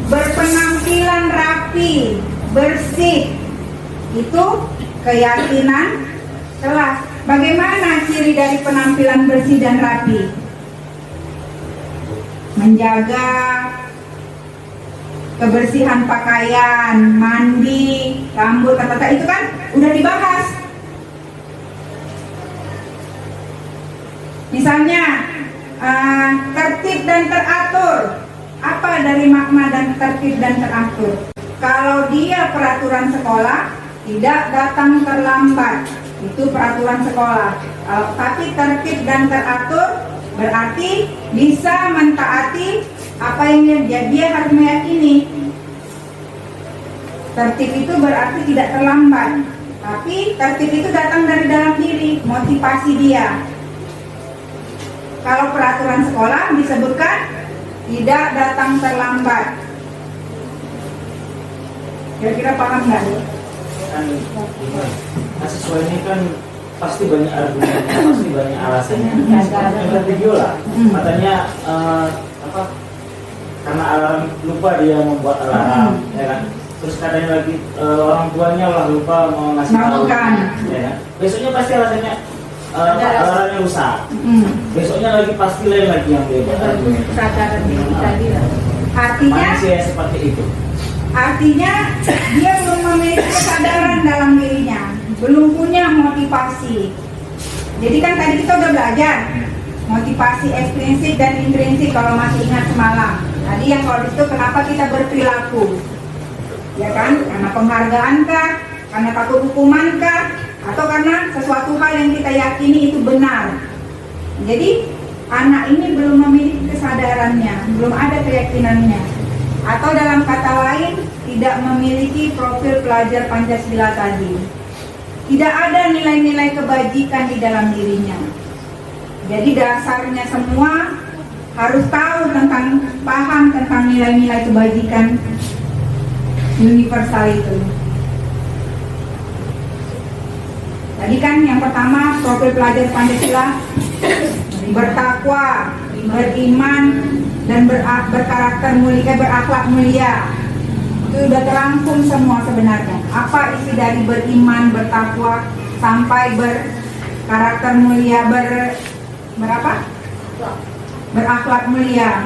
berpenampilan rapi, bersih, itu keyakinan kelas. Bagaimana ciri dari penampilan bersih dan rapi? Menjaga kebersihan pakaian, mandi, rambut, kata-kata itu kan udah dibahas. Misalnya tertib dan teratur. Apa dari makna dan tertib dan teratur? Kalau dia peraturan sekolah, tidak datang terlambat, itu peraturan sekolah. Tapi tertib dan teratur berarti bisa mentaati apa yang dia harus meyakini. Tertib itu berarti tidak terlambat. Tapi tertib itu datang dari dalam diri, motivasi dia. Kalau peraturan sekolah disebutkan tidak datang terlambat. Kira-kira paham nggak? Kan mahasiswa ini kan pasti banyak argumennya, pasti banyak alasannya. Ada video lah, katanya karena alarm lupa dia membuat alarm, ya kan? Terus kadang lagi orang tuanya lah lupa mau ngasih tahu, ya kan? Besoknya pasti alasannya alarmnya rusak. Besoknya lagi pasti lain lagi yang beda. Kesadaran diri tadi lah. Artinya manusia seperti itu. Artinya dia belum memiliki kesadaran dalam dirinya, belum punya motivasi. Jadi kan tadi kita udah belajar motivasi ekstrinsik dan intrinsik kalau masih ingat semalam. Tadi yang kalau itu kenapa kita berperilaku, ya kan? Karena penghargaan kah? Karena takut hukuman kah? Atau karena sesuatu hal yang kita yakini itu benar. Jadi anak ini belum memiliki kesadarannya, belum ada keyakinannya. Atau dalam kata lain, tidak memiliki profil pelajar Pancasila tadi. Tidak ada nilai-nilai kebajikan di dalam dirinya. Jadi dasarnya semua harus tahu paham tentang nilai-nilai kebajikan universal itu. Tadi kan yang pertama profil pelajar Pancasila bertakwa, beriman, dan berkarakter mulia, berakhlak mulia. Itu sudah terangkum semua sebenarnya. Apa isi dari beriman, bertakwa sampai berkarakter mulia, berakhlak mulia.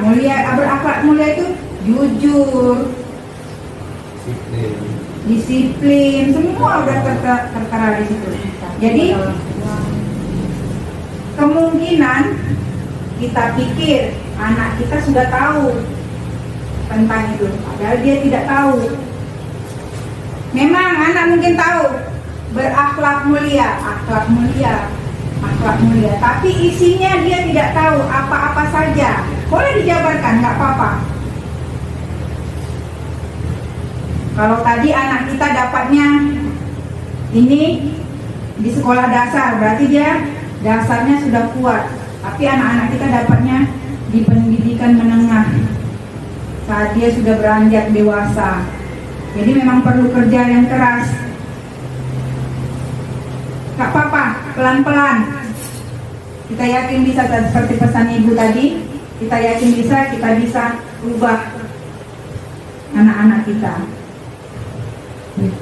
Berakhlak mulia itu jujur, disiplin, semua sudah tertera di situ. Jadi kemungkinan kita pikir anak kita sudah tahu tentang itu, padahal dia tidak tahu. Memang anak mungkin tahu berakhlak mulia, akhlak mulia, tapi isinya dia tidak tahu apa-apa saja. Boleh dijabarkan, nggak apa-apa. Kalau tadi anak kita dapatnya ini di sekolah dasar, berarti dia dasarnya sudah kuat. Tapi anak-anak kita dapatnya di pendidikan menengah saat dia sudah beranjak dewasa. Jadi memang perlu kerja yang keras. Gak apa-apa, pelan-pelan. Kita yakin bisa, seperti pesan ibu tadi, kita yakin kita bisa ubah anak-anak kita.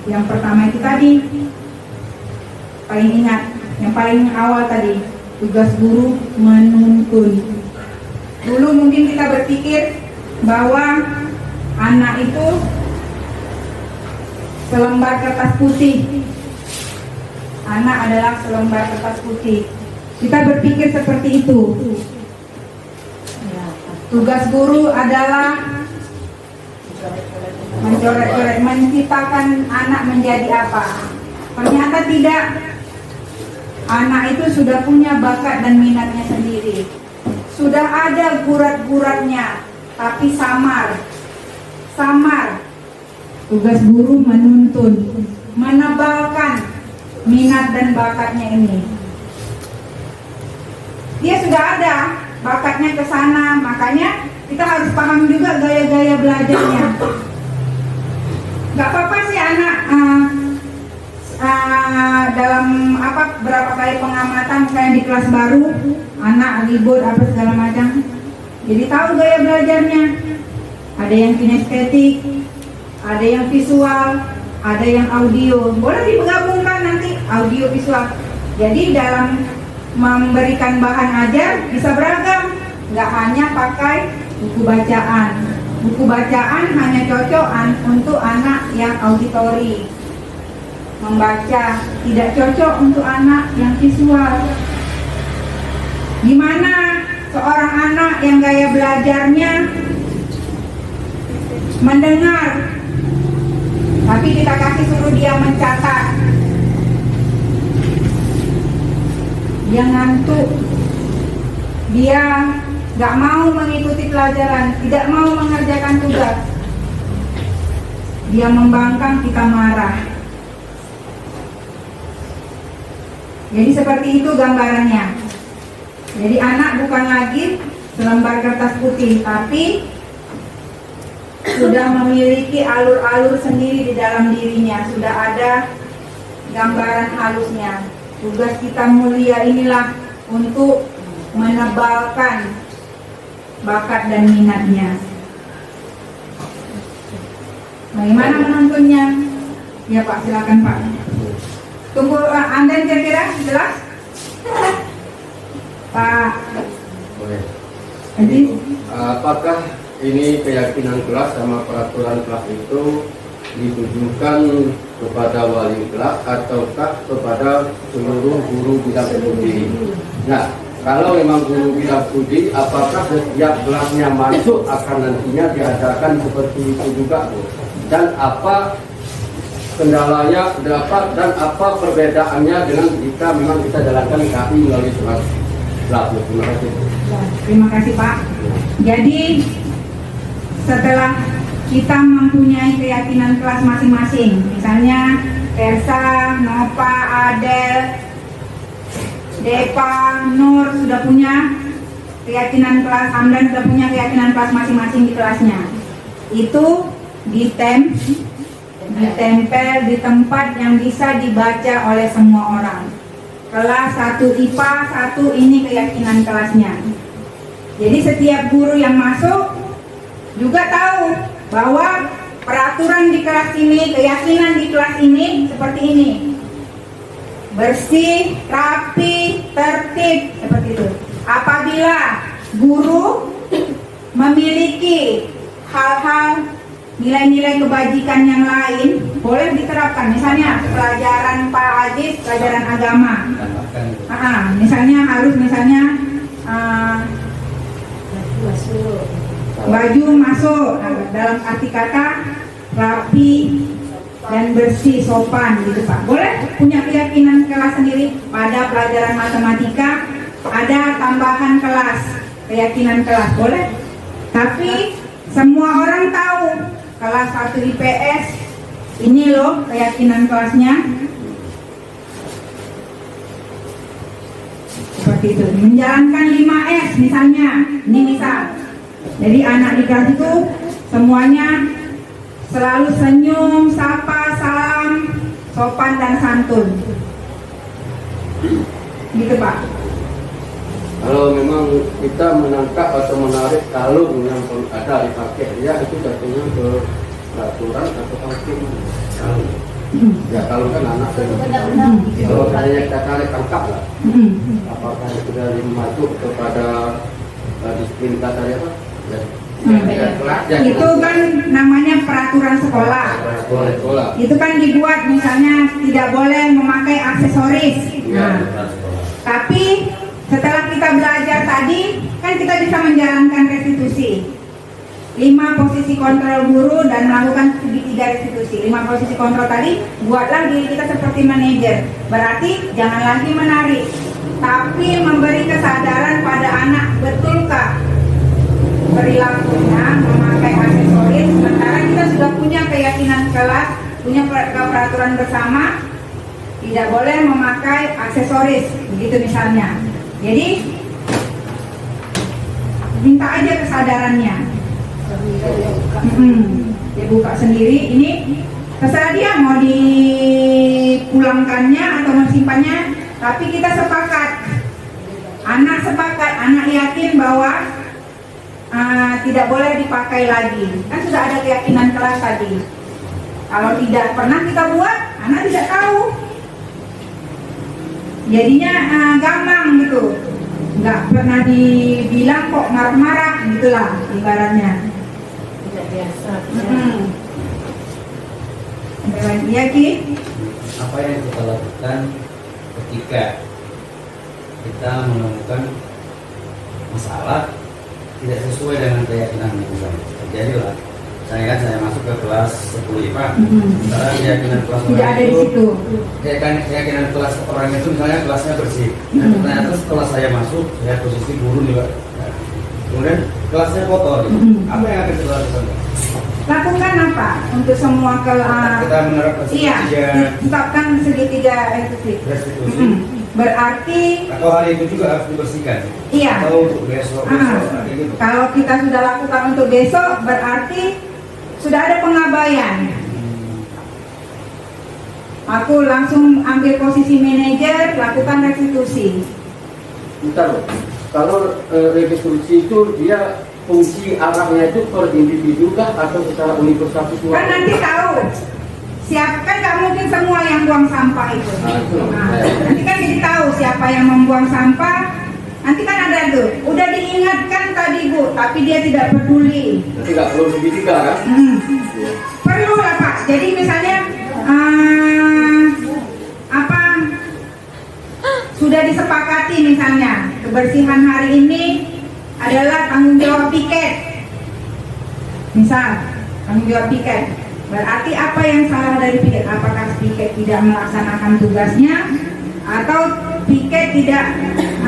Yang pertama itu tadi, paling ingat, yang paling awal tadi, tugas guru menuntun. Dulu mungkin kita berpikir bahwa anak itu selembar kertas putih. Anak adalah selembar kertas putih. Kita berpikir seperti itu. Tugas guru adalah mencoret-coret, menciptakan anak menjadi apa. Ternyata tidak. Anak itu sudah punya bakat dan minatnya sendiri. Sudah ada gurat-guratnya, tapi samar. Tugas guru menuntun, menebalkan minat dan bakatnya ini. Dia sudah ada bakatnya ke sana, makanya kita harus paham juga gaya-gaya belajarnya. Gak apa-apa sih anak dalam berapa kali pengamatan, misalnya di kelas baru, anak libur segala macam. Jadi tahu gaya belajarnya. Ada yang kinestetik, ada yang visual, ada yang audio. Boleh digabungkan nanti audio visual. Jadi dalam memberikan bahan ajar bisa beragam, nggak hanya pakai buku bacaan. Buku bacaan hanya cocok untuk anak yang auditori, membaca, tidak cocok untuk anak yang visual. Gimana seorang anak yang gaya belajarnya mendengar, tapi kita kasih suruh dia mencatat, dia ngantuk, dia gak mau mengikuti pelajaran, tidak mau mengerjakan tugas, dia membangkang, kita marah. Jadi seperti itu gambarannya. Jadi anak bukan lagi selembar kertas putih, tapi sudah memiliki alur-alur sendiri di dalam dirinya, sudah ada gambaran halusnya. Tugas kita mulia inilah untuk menebalkan bakat dan minatnya. Bagaimana menontonnya? Ya Pak, silakan Pak. Tunggu, Anda kira-kira jelas? Pak. Boleh. Jadi, apakah ini keyakinan kelas sama peraturan kelas itu ditujukan kepada wali kelas ataukah kepada seluruh guru bidang studi? Nah, kalau memang guru bidang studi, apakah setiap kelasnya masuk akan nantinya diadakan seperti itu juga, Bu? Dan apa kendalanya dapat dan apa perbedaannya dengan jika memang kita jalankan KI melalui surat kelas? Terima kasih. Terima kasih Pak. Jadi setelah kita mempunyai keyakinan kelas masing-masing, misalnya Tersa, Nova, Adel, Depa, Nur sudah punya keyakinan kelas, Hamdan sudah punya keyakinan kelas masing-masing di kelasnya. Itu ditempel di tempat yang bisa dibaca oleh semua orang. Kelas 1 IPA, 1 ini keyakinan kelasnya. Jadi setiap guru yang masuk juga tahu bahwa peraturan di kelas ini, keyakinan di kelas ini seperti ini. Bersih, rapi, tertib, seperti itu. Apabila guru memiliki hal-hal nilai-nilai kebajikan yang lain, boleh diterapkan. Misalnya pelajaran Pak Aziz, pelajaran agama. Misalnya harus baju masuk, dalam arti kata rapi dan bersih, sopan gitu Pak. Boleh punya keyakinan kelas sendiri. Pada pelajaran matematika ada tambahan kelas, keyakinan kelas, boleh. Tapi semua orang tahu kelas 1 IPS ini loh keyakinan kelasnya. Seperti itu. Menjalankan 5S misalnya. Ini misal. Jadi anak di kelas itu semuanya selalu senyum, sapa, salam, sopan dan santun. Gitu Pak. Kalau memang kita menangkap atau menarik kalung yang ada dipakai, ya itu jatuhnya ke peraturan atau kalung. Ya kalung kan anak kalau seandainya kita tarik tangkap lah, apakah itu dari masuk kepada disiplin kata apa? Itu kan namanya peraturan sekolah. Itu kan dibuat misalnya tidak boleh memakai aksesoris. Tapi setelah kita belajar tadi, kan kita bisa menjalankan restitusi. 5 posisi kontrol guru dan melakukan segitiga restitusi. 5 posisi kontrol tadi, buatlah diri kita seperti manajer. Berarti jangan lagi menarik, tapi memberi kesadaran pada anak, betulkah perilakunya memakai aksesoris, sementara kita sudah punya keyakinan kelas, punya peraturan bersama, tidak boleh memakai aksesoris, begitu misalnya. Jadi minta aja kesadarannya. Dia buka sendiri. Ini terserah dia mau dipulangkannya atau mensimpannya, tapi kita sepakat. Anak sepakat, anak yakin bahwa tidak boleh dipakai lagi. Kan sudah ada keyakinan kelas tadi. Kalau tidak pernah kita buat, anak tidak tahu. Jadinya gampang gitu, nggak pernah dibilang kok marah-marah gitulah ibaratnya. Tidak biasa. Iya Ki? Apa yang kita lakukan ketika kita menemukan masalah tidak sesuai dengan keyakinan kita? Terjadilah. Saya masuk ke kelas 10 IPA, sementara keyakinan kelas tidak ada di situ. Keyakinan kelas orang itu misalnya kelasnya bersih. Ternyata setelah saya masuk, saya posisi guru juga. Kemudian kelasnya kotor. Apa yang akan kita lakukan? Lakukan apa untuk semua kelas? Kita menerapkan tetapkan segitiga restitusi. berarti Atau hari itu juga harus dibersihkan? iya. Atau untuk besok ada gitu? Kalau kita sudah lakukan untuk besok, berarti sudah ada pengabaian. Aku langsung ambil posisi manajer, lakukan restitusi. Bentar, kalau restitusi itu dia fungsi arahnya itu per individu kah atau secara universal semua? Kan nanti tahu. Siapa kan nggak mungkin semua yang buang sampah itu. Nanti kan jadi tahu siapa yang membuang sampah. Nanti kan ada tuh. Udah diingatkan tadi Bu, tapi dia tidak peduli. Nanti nggak perlu segitiga kan? Perlu lah Pak. Jadi misalnya sudah disepakati misalnya kebersihan hari ini adalah tanggung jawab piket. Misal tanggung jawab piket. Berarti apa yang salah dari piket? Apakah piket tidak melaksanakan tugasnya atau piket tidak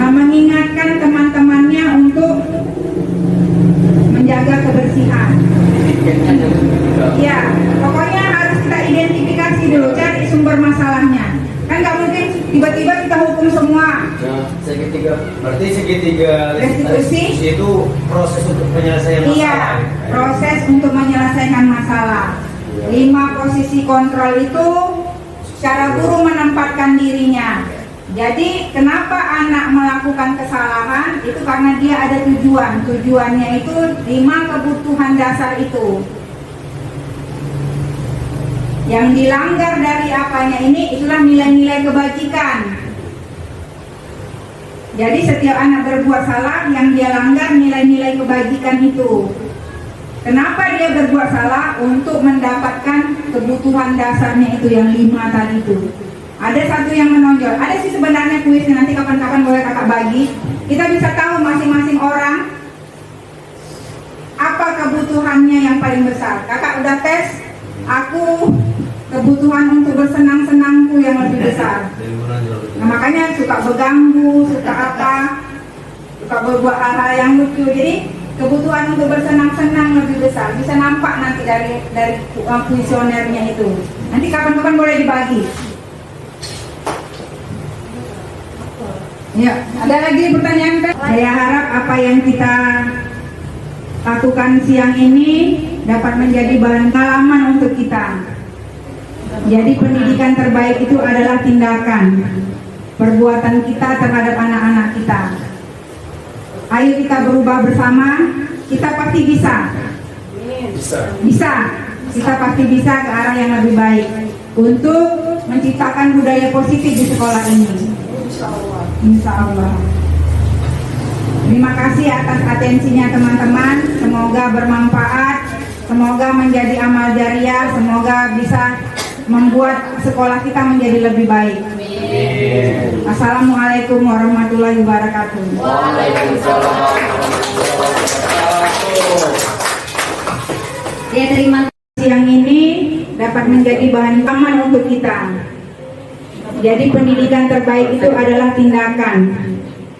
mengingatkan teman-temannya untuk menjaga kebersihan? Ya, pokoknya harus kita identifikasi dulu, cari sumber masalahnya. Kan nggak mungkin tiba-tiba kita hukum semua. Nah, berarti segitiga restitusi itu proses untuk penyelesaian masalah. Iya, proses untuk menyelesaikan masalah. 5 posisi kontrol itu secara guru menempatkan dirinya. Jadi kenapa anak melakukan kesalahan itu karena dia ada tujuan. Tujuannya itu 5 kebutuhan dasar itu. Yang dilanggar dari apanya ini itulah nilai-nilai kebajikan. Jadi setiap anak berbuat salah yang dia langgar nilai-nilai kebajikan itu. Kenapa dia berbuat salah? Untuk mendapatkan kebutuhan dasarnya itu yang 5 tadi itu. Ada satu yang menonjol. Ada sih sebenarnya kuisnya, nanti kapan-kapan boleh kakak bagi. Kita bisa tahu masing-masing orang apa kebutuhannya yang paling besar. Kakak udah tes, aku kebutuhan untuk bersenang-senangku yang lebih besar. Nah, makanya suka berganggu, suka apa, suka berbuat hal yang lucu. Jadi kebutuhan untuk bersenang-senang lebih besar. Bisa nampak nanti dari kuesionernya itu. Nanti kapan-kapan boleh dibagi. Ya, ada lagi pertanyaan kan? Saya harap apa yang kita lakukan siang ini dapat menjadi bahan pengalaman untuk kita. Jadi pendidikan terbaik itu adalah tindakan perbuatan kita terhadap anak-anak kita. Ayo kita berubah bersama, kita pasti bisa. Bisa. Kita pasti bisa ke arah yang lebih baik untuk menciptakan budaya positif di sekolah ini. Insya Allah. Terima kasih atas atensinya teman-teman. Semoga bermanfaat. Semoga menjadi amal jariah. Semoga bisa membuat sekolah kita menjadi lebih baik. Assalamualaikum warahmatullahi wabarakatuh. Waalaikumsalam warahmatullahi wabarakatuh. Ya, terima kasih. Yang ini dapat menjadi bahan aman untuk kita. Jadi pendidikan terbaik itu adalah tindakan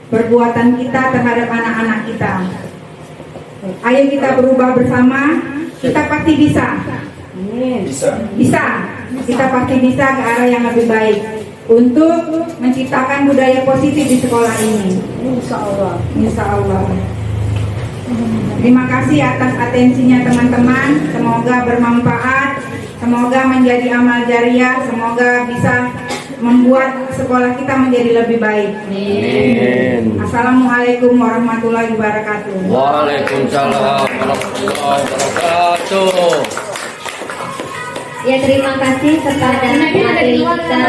perbuatan kita terhadap anak-anak kita. Ayo kita berubah bersama. Kita pasti bisa. Bisa. Kita pasti bisa ke arah yang lebih baik untuk menciptakan budaya positif di sekolah ini. Insya Allah. Insya Allah. Terima kasih atas atensinya teman-teman. Semoga bermanfaat. Semoga menjadi amal jariah. Semoga bisa membuat sekolah kita menjadi lebih baik. Amin. Assalamualaikum warahmatullahi wabarakatuh. Waalaikumsalam warahmatullahi wabarakatuh. Ya, terima kasih kepada materi kita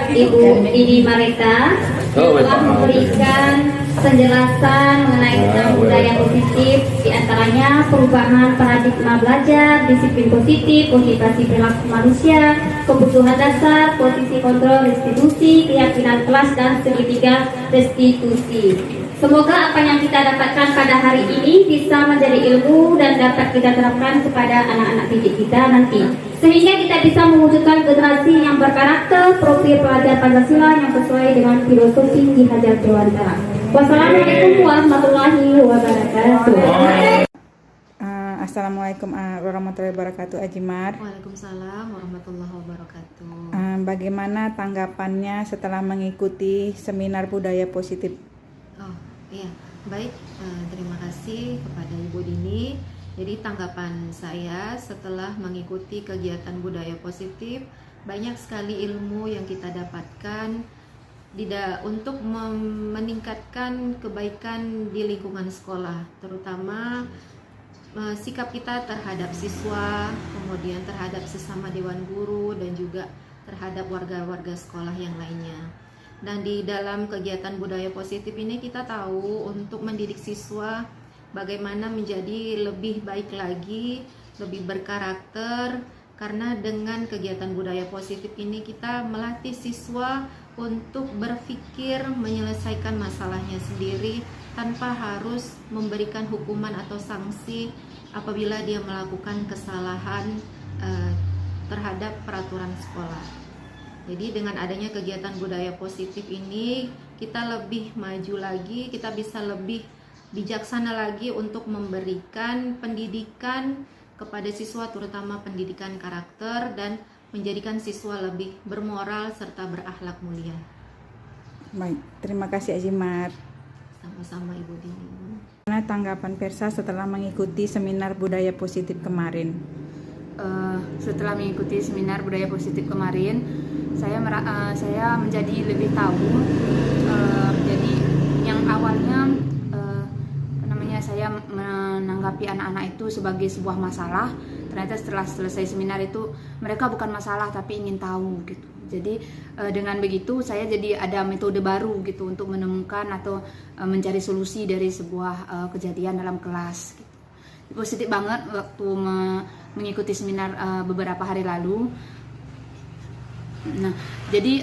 Ibu Didi Marita yang telah memberikan penjelasan mengenai tentang budaya positif, diantaranya perubahan paradigma belajar, disiplin positif, motivasi perilaku manusia, kebutuhan dasar, posisi kontrol, restitusi, keyakinan kelas, dan segitiga restitusi. Semoga apa yang kita dapatkan pada hari ini bisa menjadi ilmu dan dapat kita terapkan kepada anak-anak didik kita nanti, sehingga kita bisa mewujudkan generasi yang berkarakter, profil pelajar Pancasila yang sesuai dengan filosofi Ki Hajar Dewantara. Wassalamualaikum warahmatullahi wabarakatuh. Assalamualaikum warahmatullahi wabarakatuh, Ajimar. Waalaikumsalam warahmatullahi wabarakatuh. Bagaimana tanggapannya setelah mengikuti seminar budaya positif? Oh iya, baik. Terima kasih kepada Ibu Dini. Jadi tanggapan saya setelah mengikuti kegiatan budaya positif, banyak sekali ilmu yang kita dapatkan untuk meningkatkan kebaikan di lingkungan sekolah, terutama sikap kita terhadap siswa, kemudian terhadap sesama dewan guru, dan juga terhadap warga-warga sekolah yang lainnya. Dan di dalam kegiatan budaya positif ini kita tahu untuk mendidik siswa bagaimana menjadi lebih baik lagi, lebih berkarakter, karena dengan kegiatan budaya positif ini kita melatih siswa untuk berpikir menyelesaikan masalahnya sendiri tanpa harus memberikan hukuman atau sanksi apabila dia melakukan kesalahan terhadap peraturan sekolah. Jadi dengan adanya kegiatan budaya positif ini kita lebih maju lagi, kita bisa lebih bijaksana lagi untuk memberikan pendidikan kepada siswa, terutama pendidikan karakter, dan menjadikan siswa lebih bermoral serta berakhlak mulia. Baik, terima kasih Ajimar. Sama-sama Ibu Dini. Bagaimana tanggapan Persa setelah mengikuti seminar budaya positif kemarin? Setelah mengikuti seminar budaya positif kemarin, saya menjadi lebih tahu. Jadi yang awalnya saya menanggapi anak-anak itu sebagai sebuah masalah, ternyata setelah selesai seminar itu mereka bukan masalah tapi ingin tahu gitu. Jadi dengan begitu saya jadi ada metode baru gitu untuk menemukan atau mencari solusi dari sebuah kejadian dalam kelas gitu. Positif banget waktu mengikuti seminar beberapa hari lalu. Nah, jadi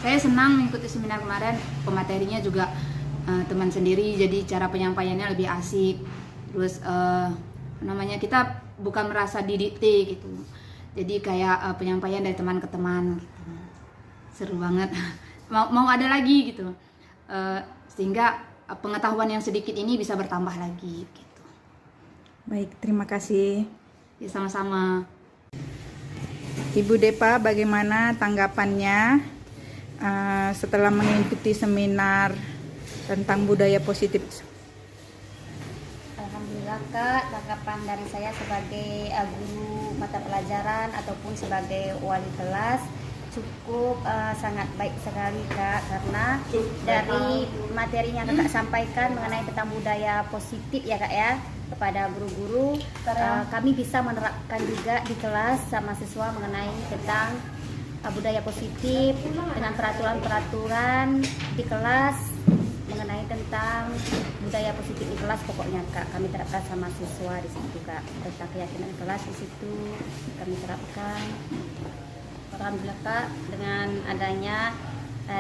saya senang mengikuti seminar kemarin, pematerinya juga teman sendiri, jadi cara penyampaiannya lebih asik. Terus kita bukan merasa didikte gitu, jadi kayak penyampaian dari teman ke teman gitu. Seru banget. mau ada lagi gitu, sehingga pengetahuan yang sedikit ini bisa bertambah lagi gitu. Baik, terima kasih. Ya, sama-sama. Ibu Depa, bagaimana tanggapannya setelah mengikuti seminar tentang budaya positif? Alhamdulillah Kak, tanggapan dari saya sebagai guru mata pelajaran ataupun sebagai wali kelas cukup sangat baik sekali Kak, karena dari materi yang Kakak sampaikan mengenai tentang budaya positif ya Kak ya, kepada guru-guru, kami bisa menerapkan juga di kelas sama siswa mengenai tentang budaya positif dengan peraturan-peraturan di kelas mengenai tentang budaya positif di kelas. Pokoknya Kak, kami terapkan sama siswa di situ Kak, tentang keyakinan kelas di situ kami terapkan. Alhamdulillah Kak, dengan adanya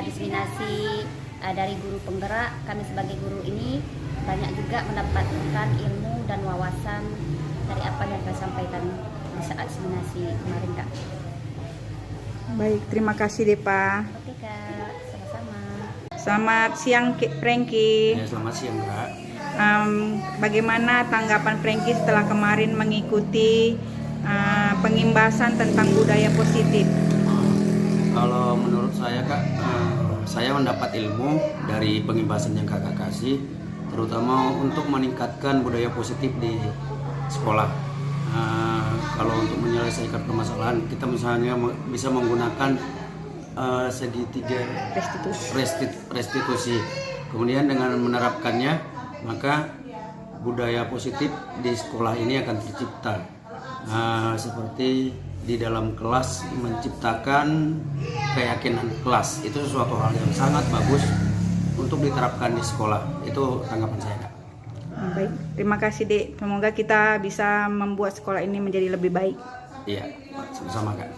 diseminasi dari guru penggerak, kami sebagai guru ini banyak juga mendapatkan ilmu dan wawasan dari apa yang kami sampaikan di saat diseminasi kemarin Kak. Baik, terima kasih Depa. Oke Kak, sama-sama. Selamat siang Franky. Ya, selamat siang Kak. Bagaimana tanggapan Franky setelah kemarin mengikuti pengimbasan tentang budaya positif? Kalau menurut saya Kak, saya mendapat ilmu dari pengimbasan yang Kakak kasih, terutama untuk meningkatkan budaya positif di sekolah. Kalau untuk menyelesaikan permasalahan, kita misalnya bisa menggunakan segitiga restitusi. Kemudian dengan menerapkannya, maka budaya positif di sekolah ini akan tercipta. Seperti di dalam kelas menciptakan keyakinan kelas, itu sesuatu hal yang sangat bagus untuk diterapkan di sekolah. Itu tanggapan saya Kak. Baik, terima kasih Dek. Semoga kita bisa membuat sekolah ini menjadi lebih baik. Iya, sama-sama Kak.